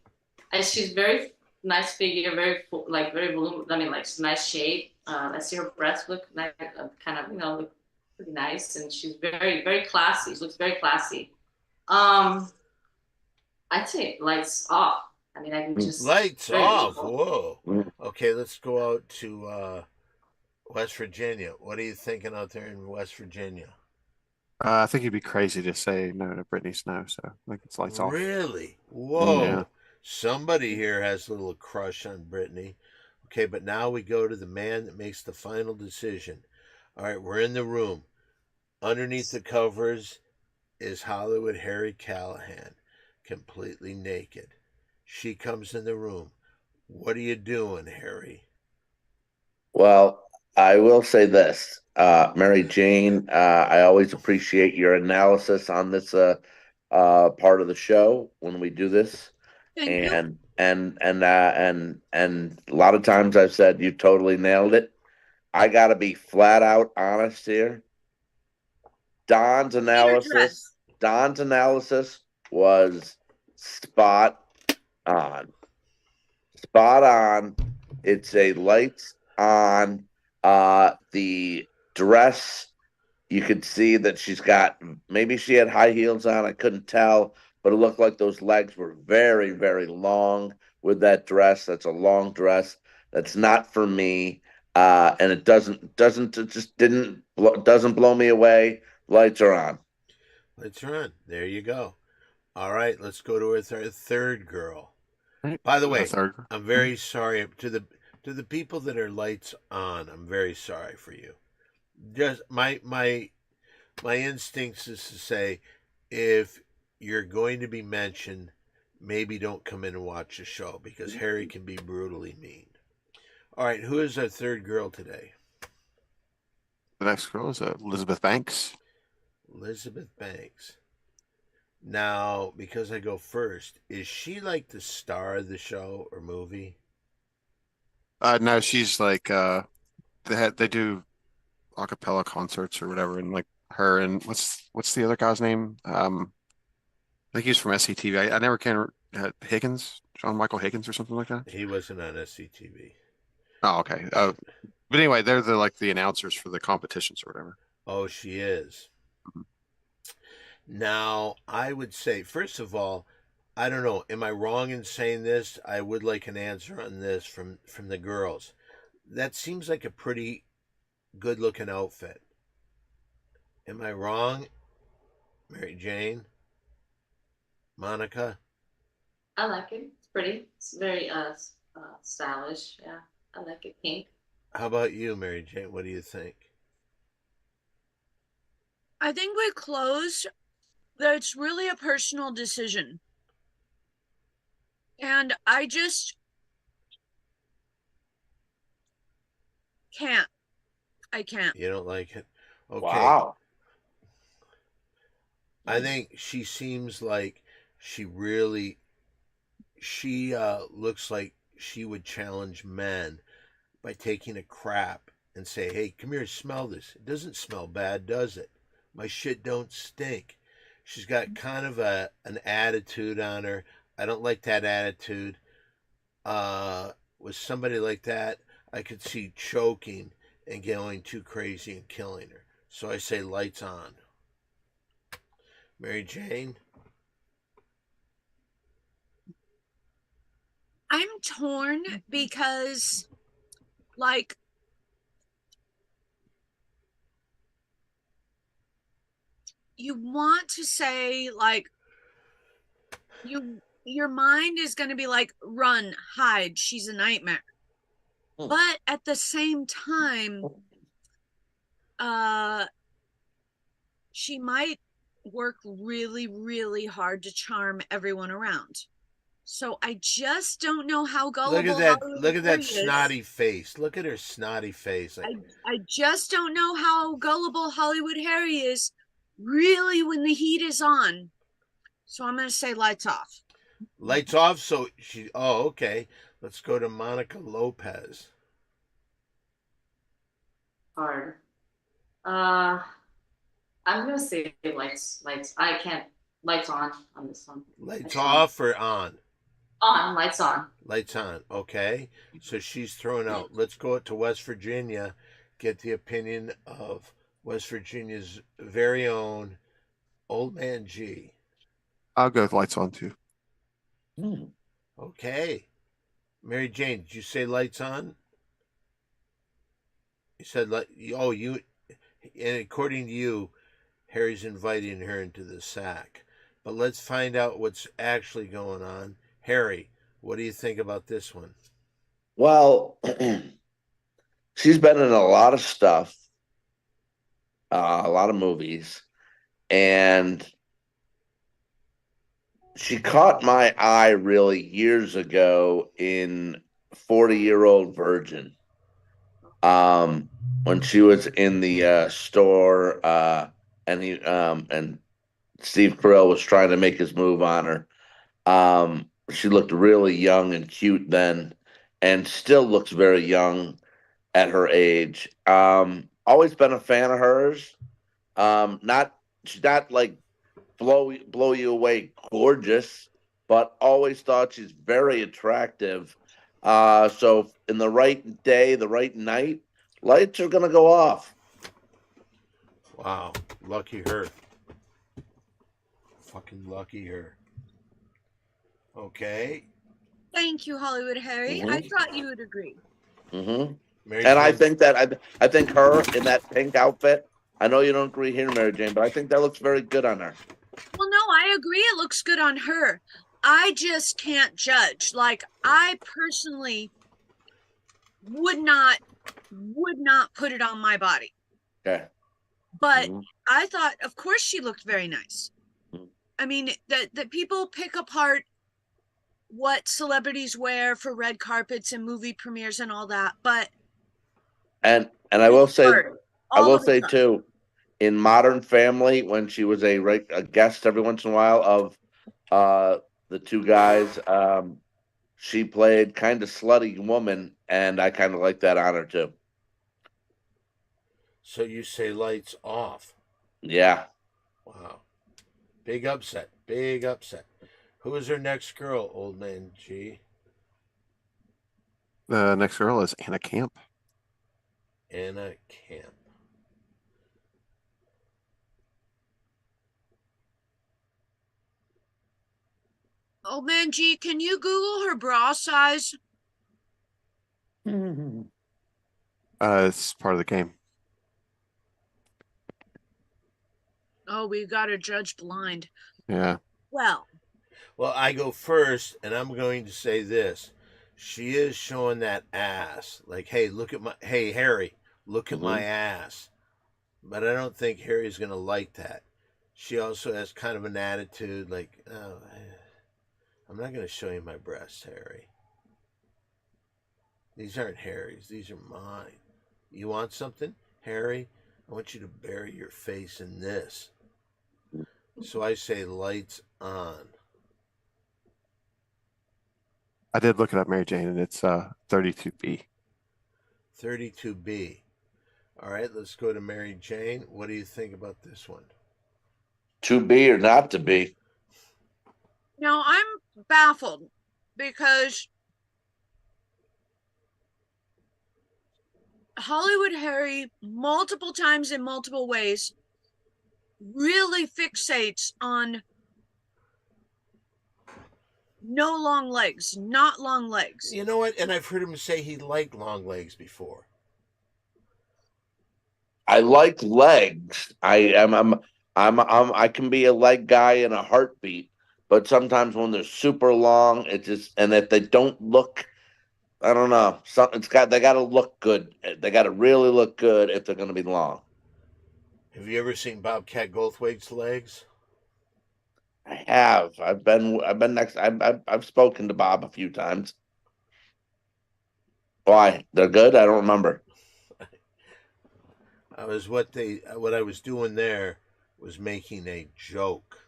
And she's very nice figure, very voluminous. I mean, like nice shape. I see her breasts look nice, kind of, look pretty nice, and she's very, very classy. She looks very classy. I'd say lights off. I mean, I can just lights off. Whoa. Okay, let's go out to West Virginia. What are you thinking out there in West Virginia? I think you'd be crazy to say no to Brittany Snow, so I think it's lights off. Really? Whoa. Yeah. Somebody here has a little crush on Brittany. Okay, but now we go to the man that makes the final decision. All right, we're in the room. Underneath the covers is Hollywood Harry Callahan, completely naked. She comes in the room. What are you doing, Harry? Well, I will say this, Mary Jane, I always appreciate your analysis on this part of the show when we do this. And a lot of times I've said you totally nailed it. I gotta be flat out honest here. Don's dress. analysis was spot on. Spot on. It's a lights on. The dress, you could see that she's got, maybe she had high heels on. I couldn't tell, but it looked like those legs were very, very long with that dress. That's a long dress. That's not for me. And it doesn't blow me away. Lights are on. Lights are on. There you go. All right, let's go to our third girl. Right. By the way, third. I'm very sorry to the people that are lights on. I'm very sorry for you. Just my instincts is to say, if you're going to be mentioned, maybe don't come in and watch the show because Harry can be brutally mean. All right, who is our third girl today? The next girl is Elizabeth Banks. Elizabeth Banks. Now, because I go first, is she like the star of the show or movie? No, she's like they do a cappella concerts or whatever, and like her and what's the other guy's name? I think he's from SCTV. I never can Higgins, John Michael Higgins or something like that. He wasn't on SCTV. Oh, okay. But anyway, they're the announcers for the competitions or whatever. Oh, she is. Now, I would say, first of all, I don't know. Am I wrong in saying this? I would like an answer on this from the girls. That seems like a pretty good-looking outfit. Am I wrong, Mary Jane? Monica? I like it. It's pretty. It's very stylish. Yeah, I like it. Pink. How about you, Mary Jane? What do you think? I think with clothes, that's really a personal decision. And I just can't. I can't. You don't like it? Okay. Wow. I think she seems like she looks like she would challenge men by taking a crap and say, hey, come here, smell this. It doesn't smell bad, does it? My shit don't stink. She's got kind of an attitude on her. I don't like that attitude. With somebody like that, I could see choking and going too crazy and killing her. So I say lights on. Mary Jane? I'm torn because, like, you want to say, like, your mind is going to be like, run, hide, she's a nightmare. But at the same time, she might work really, really hard to charm everyone around. So I just don't know how gullible. Look at that snotty face. Look at her snotty face. I just don't know how gullible Hollywood Harry is, really, when the heat is on. So I'm going to say lights off. Lights off. So she. Oh, okay. Let's go to Monica Lopez. Hard. I'm gonna say lights. I can't. Lights on this one. Lights off or on? On. Lights on. Lights on. Okay. So she's thrown out. Let's go to West Virginia. Get the opinion of West Virginia's very own Old Man G. I'll go with lights on too. Okay. Mary Jane, did you say lights on? You said you, and according to you, Harry's inviting her into the sack. But let's find out what's actually going on. Harry, what do you think about this one? Well, she's been in a lot of stuff, a lot of movies, and she caught my eye really years ago in 40-Year-Old Virgin. When she was in the store, and Steve Carell was trying to make his move on her. She looked really young and cute then, and still looks very young at her age. Always been a fan of hers. Not she's not like blow you away gorgeous, but always thought she's very attractive. So in the right day, the right night, lights are gonna go off. Wow. Lucky her. Fucking lucky her. Okay. Thank you, Hollywood Harry. I thought you would agree. Mm-hmm. Mary And I Jane- think that I think her in that pink outfit. I know you don't agree here, Mary Jane, but I think that looks very good on her. Well, no, I agree. It looks good on her. I just can't judge. Like, I personally would not put it on my body. Okay. But Mhm. I thought, of course, she looked very nice. Mhm. I mean, that people pick apart what celebrities wear for red carpets and movie premieres and all that, but And I will say, Smart. I all will of say them. too, in Modern Family, when she was a guest every once in a while of the two guys, she played kind of slutty woman, and I kind of like that on her too. So you say lights off. Yeah. Wow. Big upset. Big upset. Who is her next girl, old man G? The next girl is Anna Camp. Anna Camp. Oh man, G, can you Google her bra size? It's part of the game. Oh, we got to judge blind. Yeah. Well, Well, I go first, and I'm going to say this. She is showing that ass. Like, hey, hey, Harry, look at my ass. But I don't think Harry's going to like that. She also has kind of an attitude like, oh, I'm not going to show you my breasts, Harry. These aren't Harry's. These are mine. You want something, Harry? I want you to bury your face in this. So I say lights on. I did look it up, Mary Jane, and it's 32B. 32B. All right, let's go to Mary Jane. What do you think about this one? To be or not to be. now I'm baffled because Hollywood Harry, multiple times in multiple ways, really fixates on no long legs, not long legs. You know what? And I've heard him say he liked long legs before. I like legs. I can be a leg guy in a heartbeat, but sometimes when they're super long, it just and if they don't look, I don't know, they got to look good. They got to really look good if they're going to be long. Have you ever seen Bobcat Goldthwait's legs? I have. I've been next. I've spoken to Bob a few times. Why? They're good. I don't remember. What I was doing there was making a joke.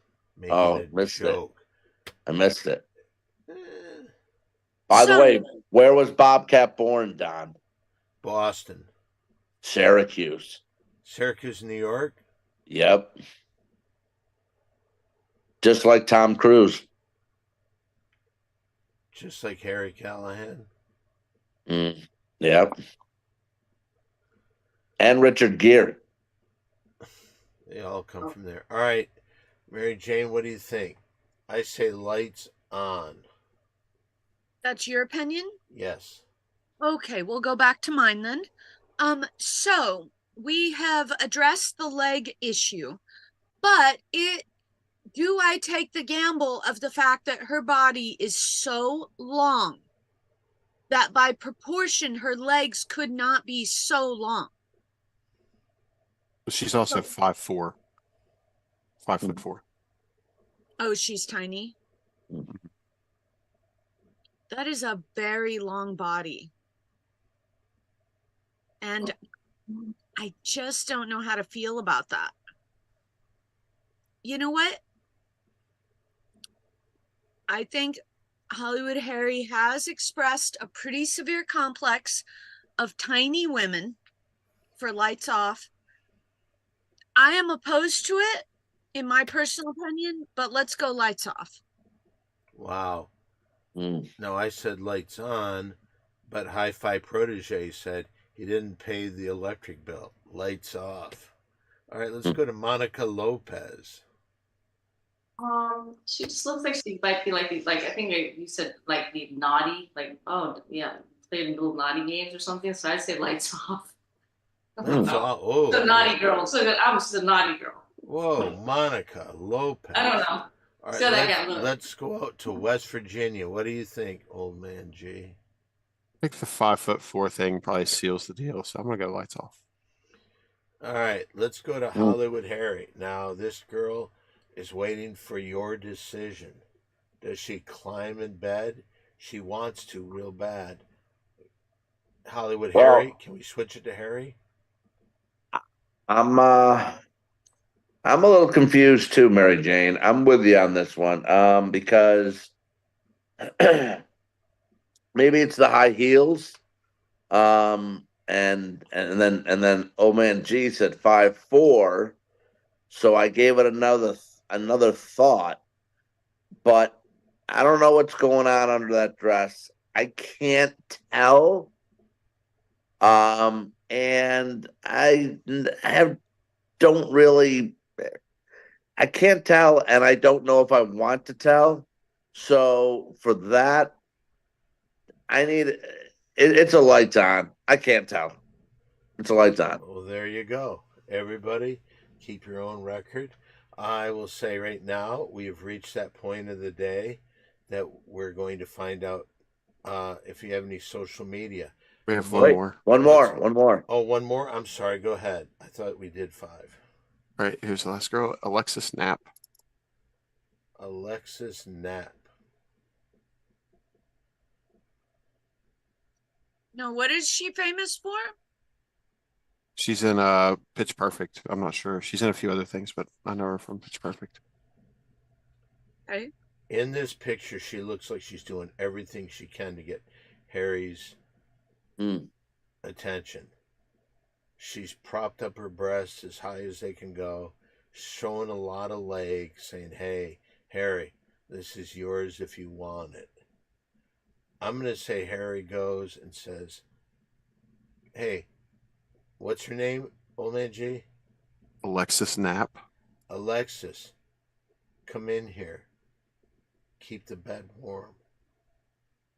Missed it. I missed it. Eh, By the way, where was Bobcat born, Don? Boston. Syracuse, New York. Yep. Just like Tom Cruise. Just like Harry Callahan. Yep. And Richard Gere. They all come from there. All right, Mary Jane, what do you think? I say lights on. That's your opinion? Yes. Okay, we'll go back to mine then. So we have addressed the leg issue, but do I take the gamble of the fact that her body is so long that by proportion her legs could not be so long? She's also 5'4". 5'4". Oh, she's tiny. That is a very long body. And I just don't know how to feel about that. You know what? I think Hollywood Harry has expressed a pretty severe complex of tiny women for lights off. I am opposed to it, in my personal opinion, but let's go lights off. Wow. Mm. No, I said lights on, but Hi-Fi Protege said he didn't pay the electric bill. Lights off. All right, let's go to Monica Lopez. She just looks like she might be like these, like I think you said like the naughty, like oh yeah, playing little naughty games or something. So I'd say lights off. Lights off. Oh, The naughty girl. So I'm just a naughty girl. Whoa, Monica Lopez. I don't know. All right, See how that got looked. let's go out to West Virginia. What do you think, old man G? I think the 5'4" thing probably seals the deal, so I'm gonna go lights off. All right, let's go to Hollywood Harry. Now, this girl is waiting for your decision. Does she climb in bed? She wants to real bad. Hollywood Harry, can we switch it to Harry? I'm a little confused too, Mary Jane. I'm with you on this one. Because maybe it's the high heels. And then old man G said 5'4", so I gave it another thought, but I don't know what's going on under that dress. I can't tell. And I don't really. I can't tell, and I don't know if I want to tell. So for that, I need. It's a lights on. I can't tell. It's a lights on. Well, there you go. Everybody, keep your own record. I will say right now, we have reached that point of the day that we're going to find out if you have any social media. We have Wait, one more. One more. Oh, one more? I'm sorry. Go ahead. I thought we did 5. All right, here's the last girl, Alexis Knapp. Alexis Knapp. No, what is she famous for? She's in Pitch Perfect. I'm not sure. She's in a few other things, but I know her from Pitch Perfect. Okay. In this picture, she looks like she's doing everything she can to get Harry's attention. She's propped up her breasts as high as they can go, showing a lot of leg, saying, hey, Harry, this is yours if you want it. I'm going to say Harry goes and says, hey, what's your name, old man G? Alexis Knapp. Alexis, come in here. Keep the bed warm.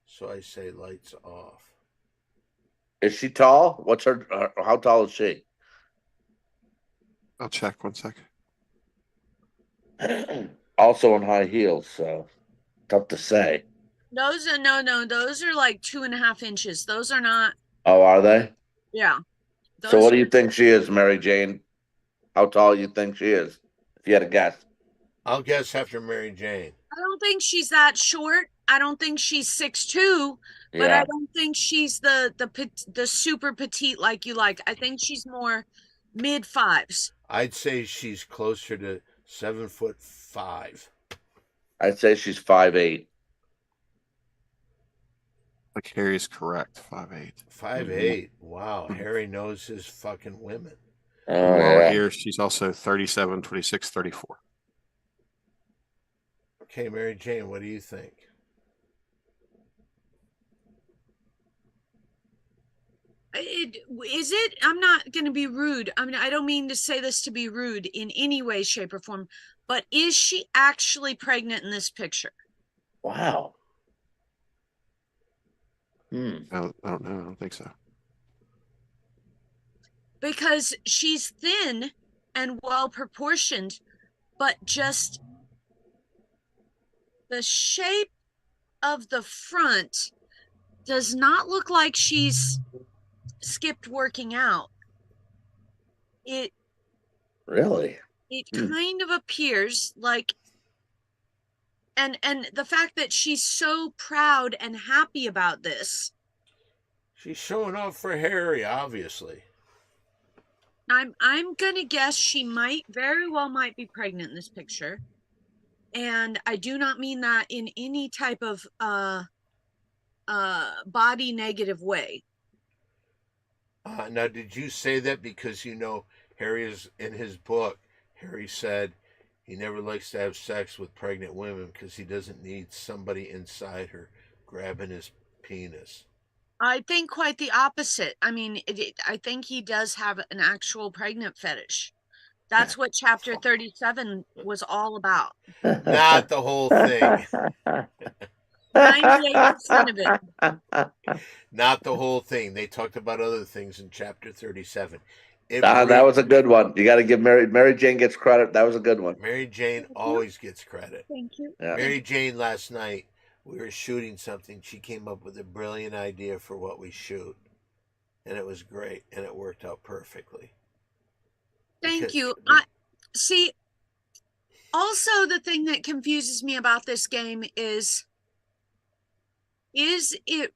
So I say lights off. Is she tall? What's her? How tall is she? I'll check 1 sec. Also in high heels, so tough to say. Those are no, those are like 2.5 inches. Those are not. Oh, are they? Yeah. So what do you think she is, Mary Jane? How tall you think she is? If you had a guess. I'll guess after Mary Jane. I don't think she's that short. I don't think she's 6'2", but I don't think she's the super petite like you like. I think she's more mid-5s. I'd say she's closer to 7'5". I'd say she's 5'8". Like Harry is correct, 5'8". 5'8". Wow, Harry knows his fucking women. While here, she's also 37, 26, 34. Okay, Mary Jane, what do you think? Is it? I'm not going to be rude. I mean, I don't mean to say this to be rude in any way, shape, or form, but is she actually pregnant in this picture? Wow. I don't know. I don't think so. Because she's thin and well proportioned, but just the shape of the front does not look like she's skipped working out. It kind of appears like, and the fact that she's so proud and happy about this. She's showing off for Harry, obviously. I'm gonna guess she very well might be pregnant in this picture. And I do not mean that in any type of body negative way. Now, did you say that because Harry is in his book? Harry said he never likes to have sex with pregnant women because he doesn't need somebody inside her grabbing his penis. I think quite the opposite. I mean, I think he does have an actual pregnant fetish. That's what chapter 37 was all about. Not the whole thing. 98% of it. Not the whole thing. They talked about other things in chapter 37. That was a good one. You got to give Mary Jane gets credit. That was a good one. Mary Jane always gets credit. Thank you. Yeah. Mary Jane, last night, we were shooting something. She came up with a brilliant idea for what we shoot. And it was great. And it worked out perfectly. Thank you. I see. Also, the thing that confuses me about this game is it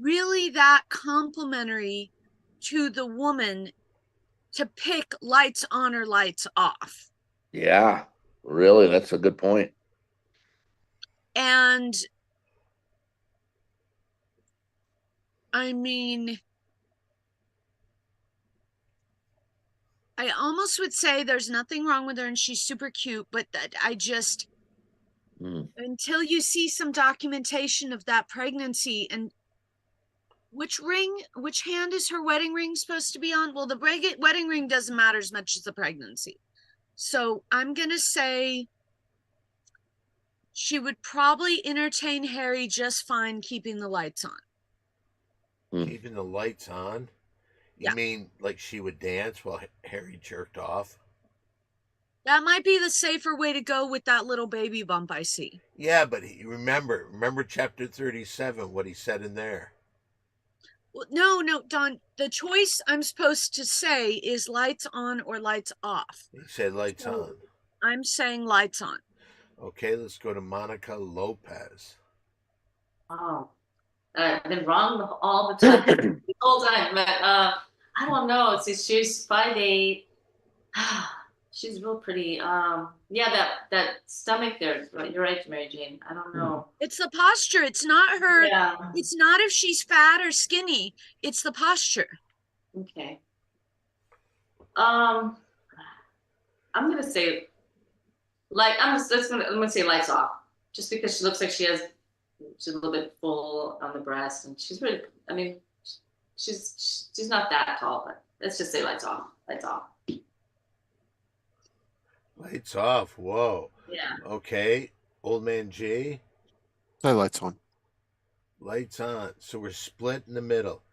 really that complimentary to the woman to pick lights on or lights off? Yeah, really, that's a good point. And I mean, I almost would say there's nothing wrong with her and she's super cute, but that I just until you see some documentation of that pregnancy and which hand is her wedding ring supposed to be on? Well, the wedding ring doesn't matter as much as the pregnancy. So I'm going to say she would probably entertain Harry just fine keeping the lights on. Keeping the lights on? You mean like she would dance while Harry jerked off? That might be the safer way to go with that little baby bump I see. Yeah, but remember chapter 37, what he said in there. Well, no, Don, the choice I'm supposed to say is lights on or lights off. He said lights on. I'm saying lights on. Okay, let's go to Monica Lopez. Oh, I've been wrong all the time, the whole time. But I don't know. See, she's 5'8". She's real pretty. Yeah, that stomach there. You're right, Mary Jane. I don't know. It's the posture. It's not her. Yeah. It's not if she's fat or skinny. It's the posture. Okay. I'm gonna say, I'm gonna say lights off, just because she looks like she's a little bit full on the breast, and she's really. I mean, she's not that tall, but let's just say lights off. Lights off. Lights off. Whoa. Yeah. Okay. Old man G. Say lights on. Lights on. So we're split in the middle.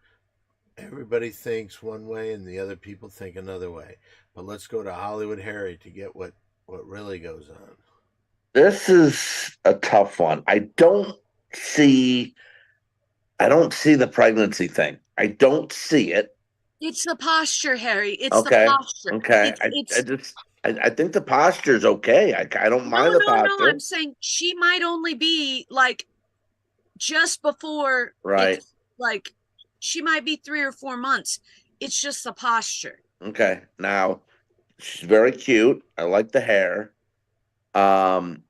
Everybody thinks one way and the other people think another way. But let's go to Hollywood Harry to get what really goes on. This is a tough one. I don't see the pregnancy thing. I don't see it. It's the posture, Harry. It's Okay. the posture. Okay. I think the posture is okay. I don't mind the posture. No. I'm saying she might only be like just before. Right. Like she might be 3 or 4 months. It's just the posture. Okay. Now she's very cute. I like the hair. 5'8"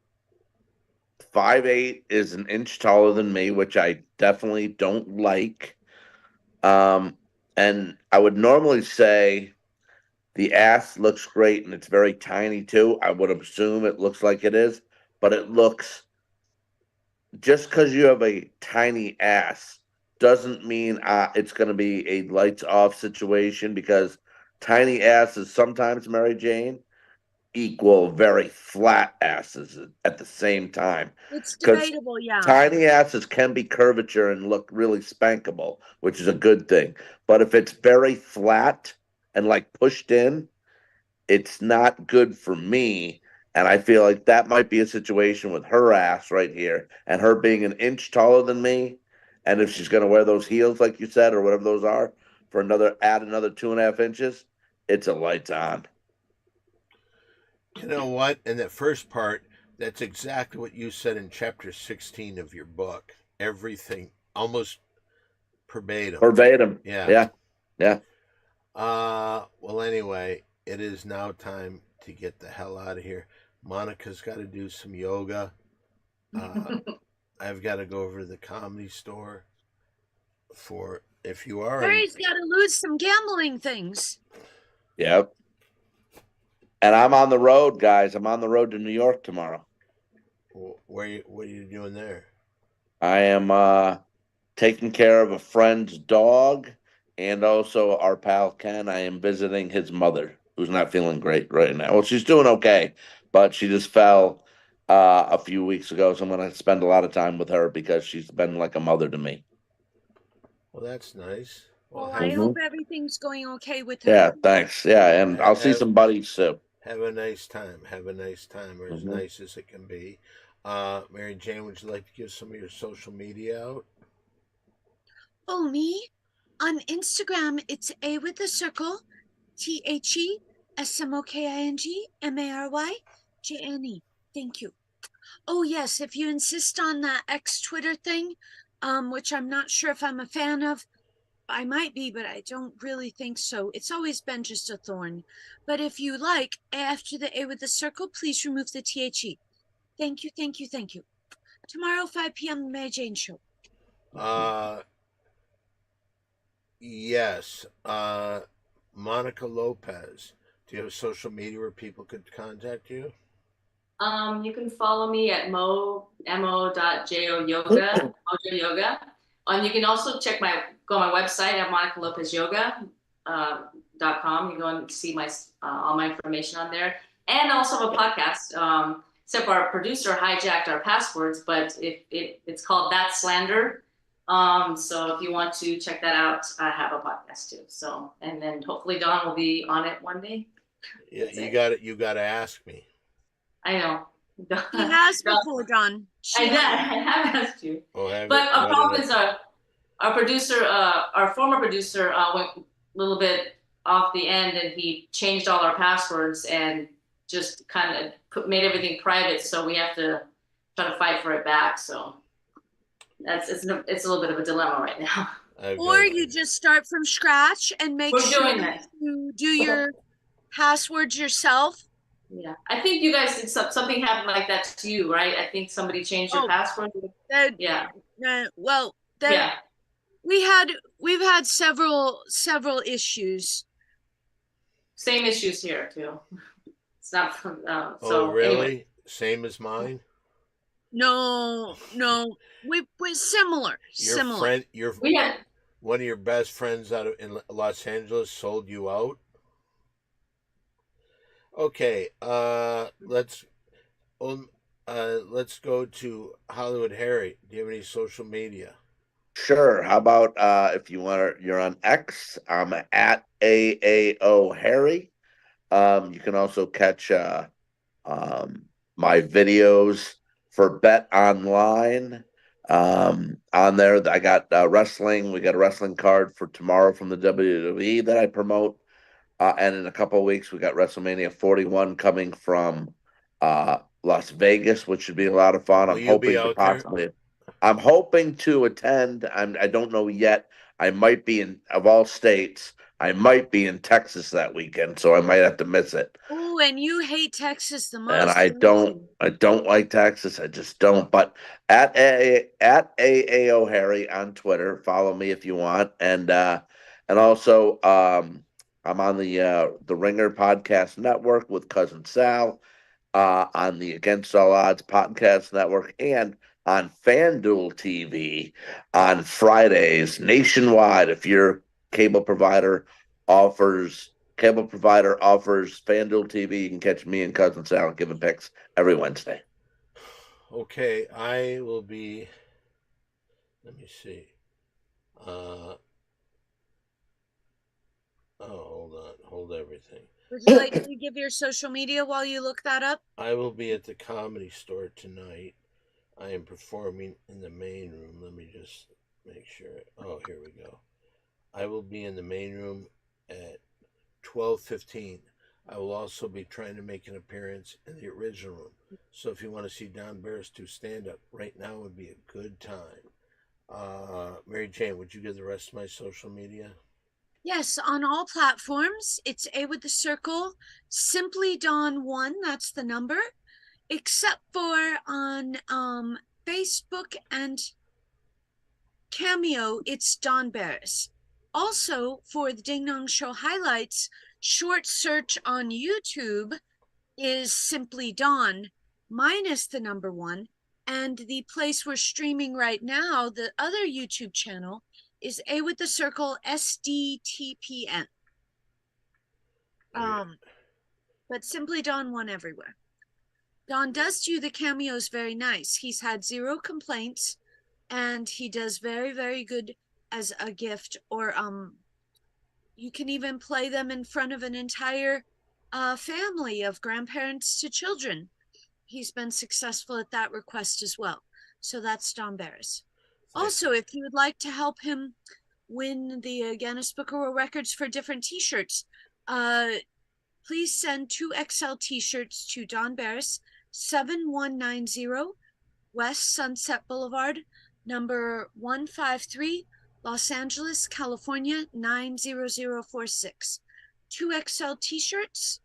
is an inch taller than me, which I definitely don't like. And I would normally say the ass looks great and it's very tiny too. I would assume it looks like it is, but it looks, just because you have a tiny ass doesn't mean it's going to be a lights off situation, because tiny asses sometimes, Mary Jane, equal very flat asses at the same time. It's debatable, yeah. Tiny asses can be curvature and look really spankable, which is a good thing. But if it's very flat and like pushed in, it's not good for me. And I feel like that might be a situation with her ass right here and her being an inch taller than me. And if she's going to wear those heels, like you said, or whatever those are, for add another 2.5 inches, it's a lights on. You know what? In that first part, that's exactly what you said in chapter 16 of your book. Everything, almost verbatim. Verbatim. Yeah. Yeah. Well, anyway, it is now time to get the hell out of here. Monica's got to do some yoga. I've got to go over to the Comedy Store for if you are, Harry's got to lose some gambling things. Yep. And I'm on the road, guys. I'm on the road to New York tomorrow. what are you doing there? I am taking care of a friend's dog and also our pal Ken. I am visiting his mother, who's not feeling great right now. Well, she's doing okay, but she just fell a few weeks ago. So I'm going to spend a lot of time with her because she's been like a mother to me. Well, that's nice. Well, have, I hope everything's going okay with her. Yeah, thanks. Yeah, and I'll see some buddies soon. have a nice time. Have a nice time, or as nice as it can be. Mary Jane, would you like to give some of your social media out? Oh, me? On Instagram, it's A with the circle, TheSmokingMaryJane. Thank you. Oh, yes, if you insist on that X Twitter thing, which I'm not sure if I'm a fan of, I might be, but I don't really think so. It's always been just a thorn. But if you like, after the A with the circle, please remove the THE. Thank you, thank you, thank you. Tomorrow, 5 p.m., the Mary Jane Show. Yes. Monica Lopez. Do you have social media where people could contact you? You can follow me at mo.jo yoga, mojo yoga. You can also go on my website at monicalopezyoga.com. You go and see my all my information on there, and also have a podcast. Except our producer hijacked our passwords, but it's called That Slander. So if you want to check that out, I have a podcast too. So, and then hopefully Dawn will be on it one day. Yeah, you got to ask me. I know. He has before, Dawn. I have asked you. Oh, but our problem is our producer, our former producer, went a little bit off the end, and he changed all our passwords and just kind of made everything private. So we have to try to fight for it back. So it's a little bit of a dilemma right now. Or you just start from scratch and make sure you do your passwords yourself. Yeah, I think you guys did something happened like that to you, right? I think somebody changed your password. Yeah. We've had several issues. Same issues here too. It's not from. Oh, really? Anyway. Same as mine? No, we're similar. One of your best friends in Los Angeles sold you out. Okay, let's go to Hollywood Harry. Do you have any social media? Sure. How about if you're on X, I'm at AAO Harry. You can also catch my videos for Bet Online. On there, I got wrestling. We got a wrestling card for tomorrow from the WWE that I promote. And in a couple of weeks, we got WrestleMania 41 coming from Las Vegas, which should be a lot of fun. I'm hoping to attend. I don't know yet. I might be of all states, I might be in Texas that weekend, so I might have to miss it. Oh, and you hate Texas the most. And I don't like Texas. I just don't. But at AAO Harry on Twitter, follow me if you want. And also I'm on the Ringer Podcast Network with Cousin Sal, on the Against All Odds Podcast Network, and on FanDuel TV on Fridays nationwide. If your cable provider offers FanDuel TV, you can catch me and Cousin Sal giving picks every Wednesday. Okay, I will be. Let me see. Hold everything. Would you like to give your social media while you look that up? I will be at the Comedy Store tonight. I am performing in the main room. Let me just make sure. Oh, here we go. I will be in the main room at 12:15. I will also be trying to make an appearance in the original room. So if you want to see Don Barris do stand-up, right now would be a good time. Mary Jane, would you give the rest of my social media? Yes, on all platforms, it's A with the circle, Simply Dawn1, that's the number, except for on Facebook and Cameo, it's Don Barris. also for the Ding Dong Show highlights, short search on YouTube is Simply Dawn minus the number 1. And the place we're streaming right now, the other YouTube channel, is A with the circle SDTPN. But Simply Dawn 1 everywhere. Don does do the cameos very nice. He's had 0 complaints, and he does very, very good as a gift, or you can even play them in front of an entire family of grandparents to children. He's been successful at that request as well. So that's Don Barris. Also, if you would like to help him win the Guinness Book of World Records for different t-shirts, please send 2 XL t-shirts to Don Barris, 7190 West Sunset Boulevard, number 153, Los Angeles, California, 90046. 2 XL t-shirts.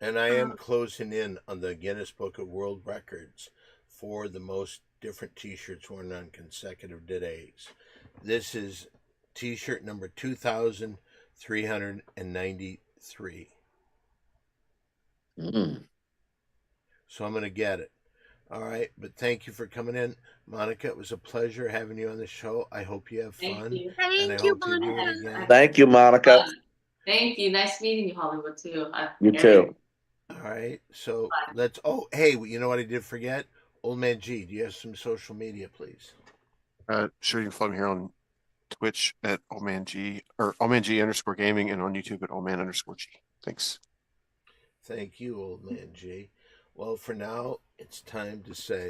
And I am closing in on the Guinness Book of World Records for the most different t-shirts worn on consecutive days. This is t-shirt number 2393. So I'm going to get it. All right, but thank you for coming in, Monica. It was a pleasure having you on the show. I hope you have fun. Thank you. Thank you, Monica. Thank you, Monica. Thank you. Nice meeting you, Hollywood, too. You too. All right, so let's. Oh, hey, you know what I did forget? Old Man G, do you have some social media, please? Sure, you can follow me here on Twitch at Old Man G, or Old Man G _ gaming, and on YouTube at Old Man _ G. Thanks. Thank you, Old Man G. Well, for now, it's time to say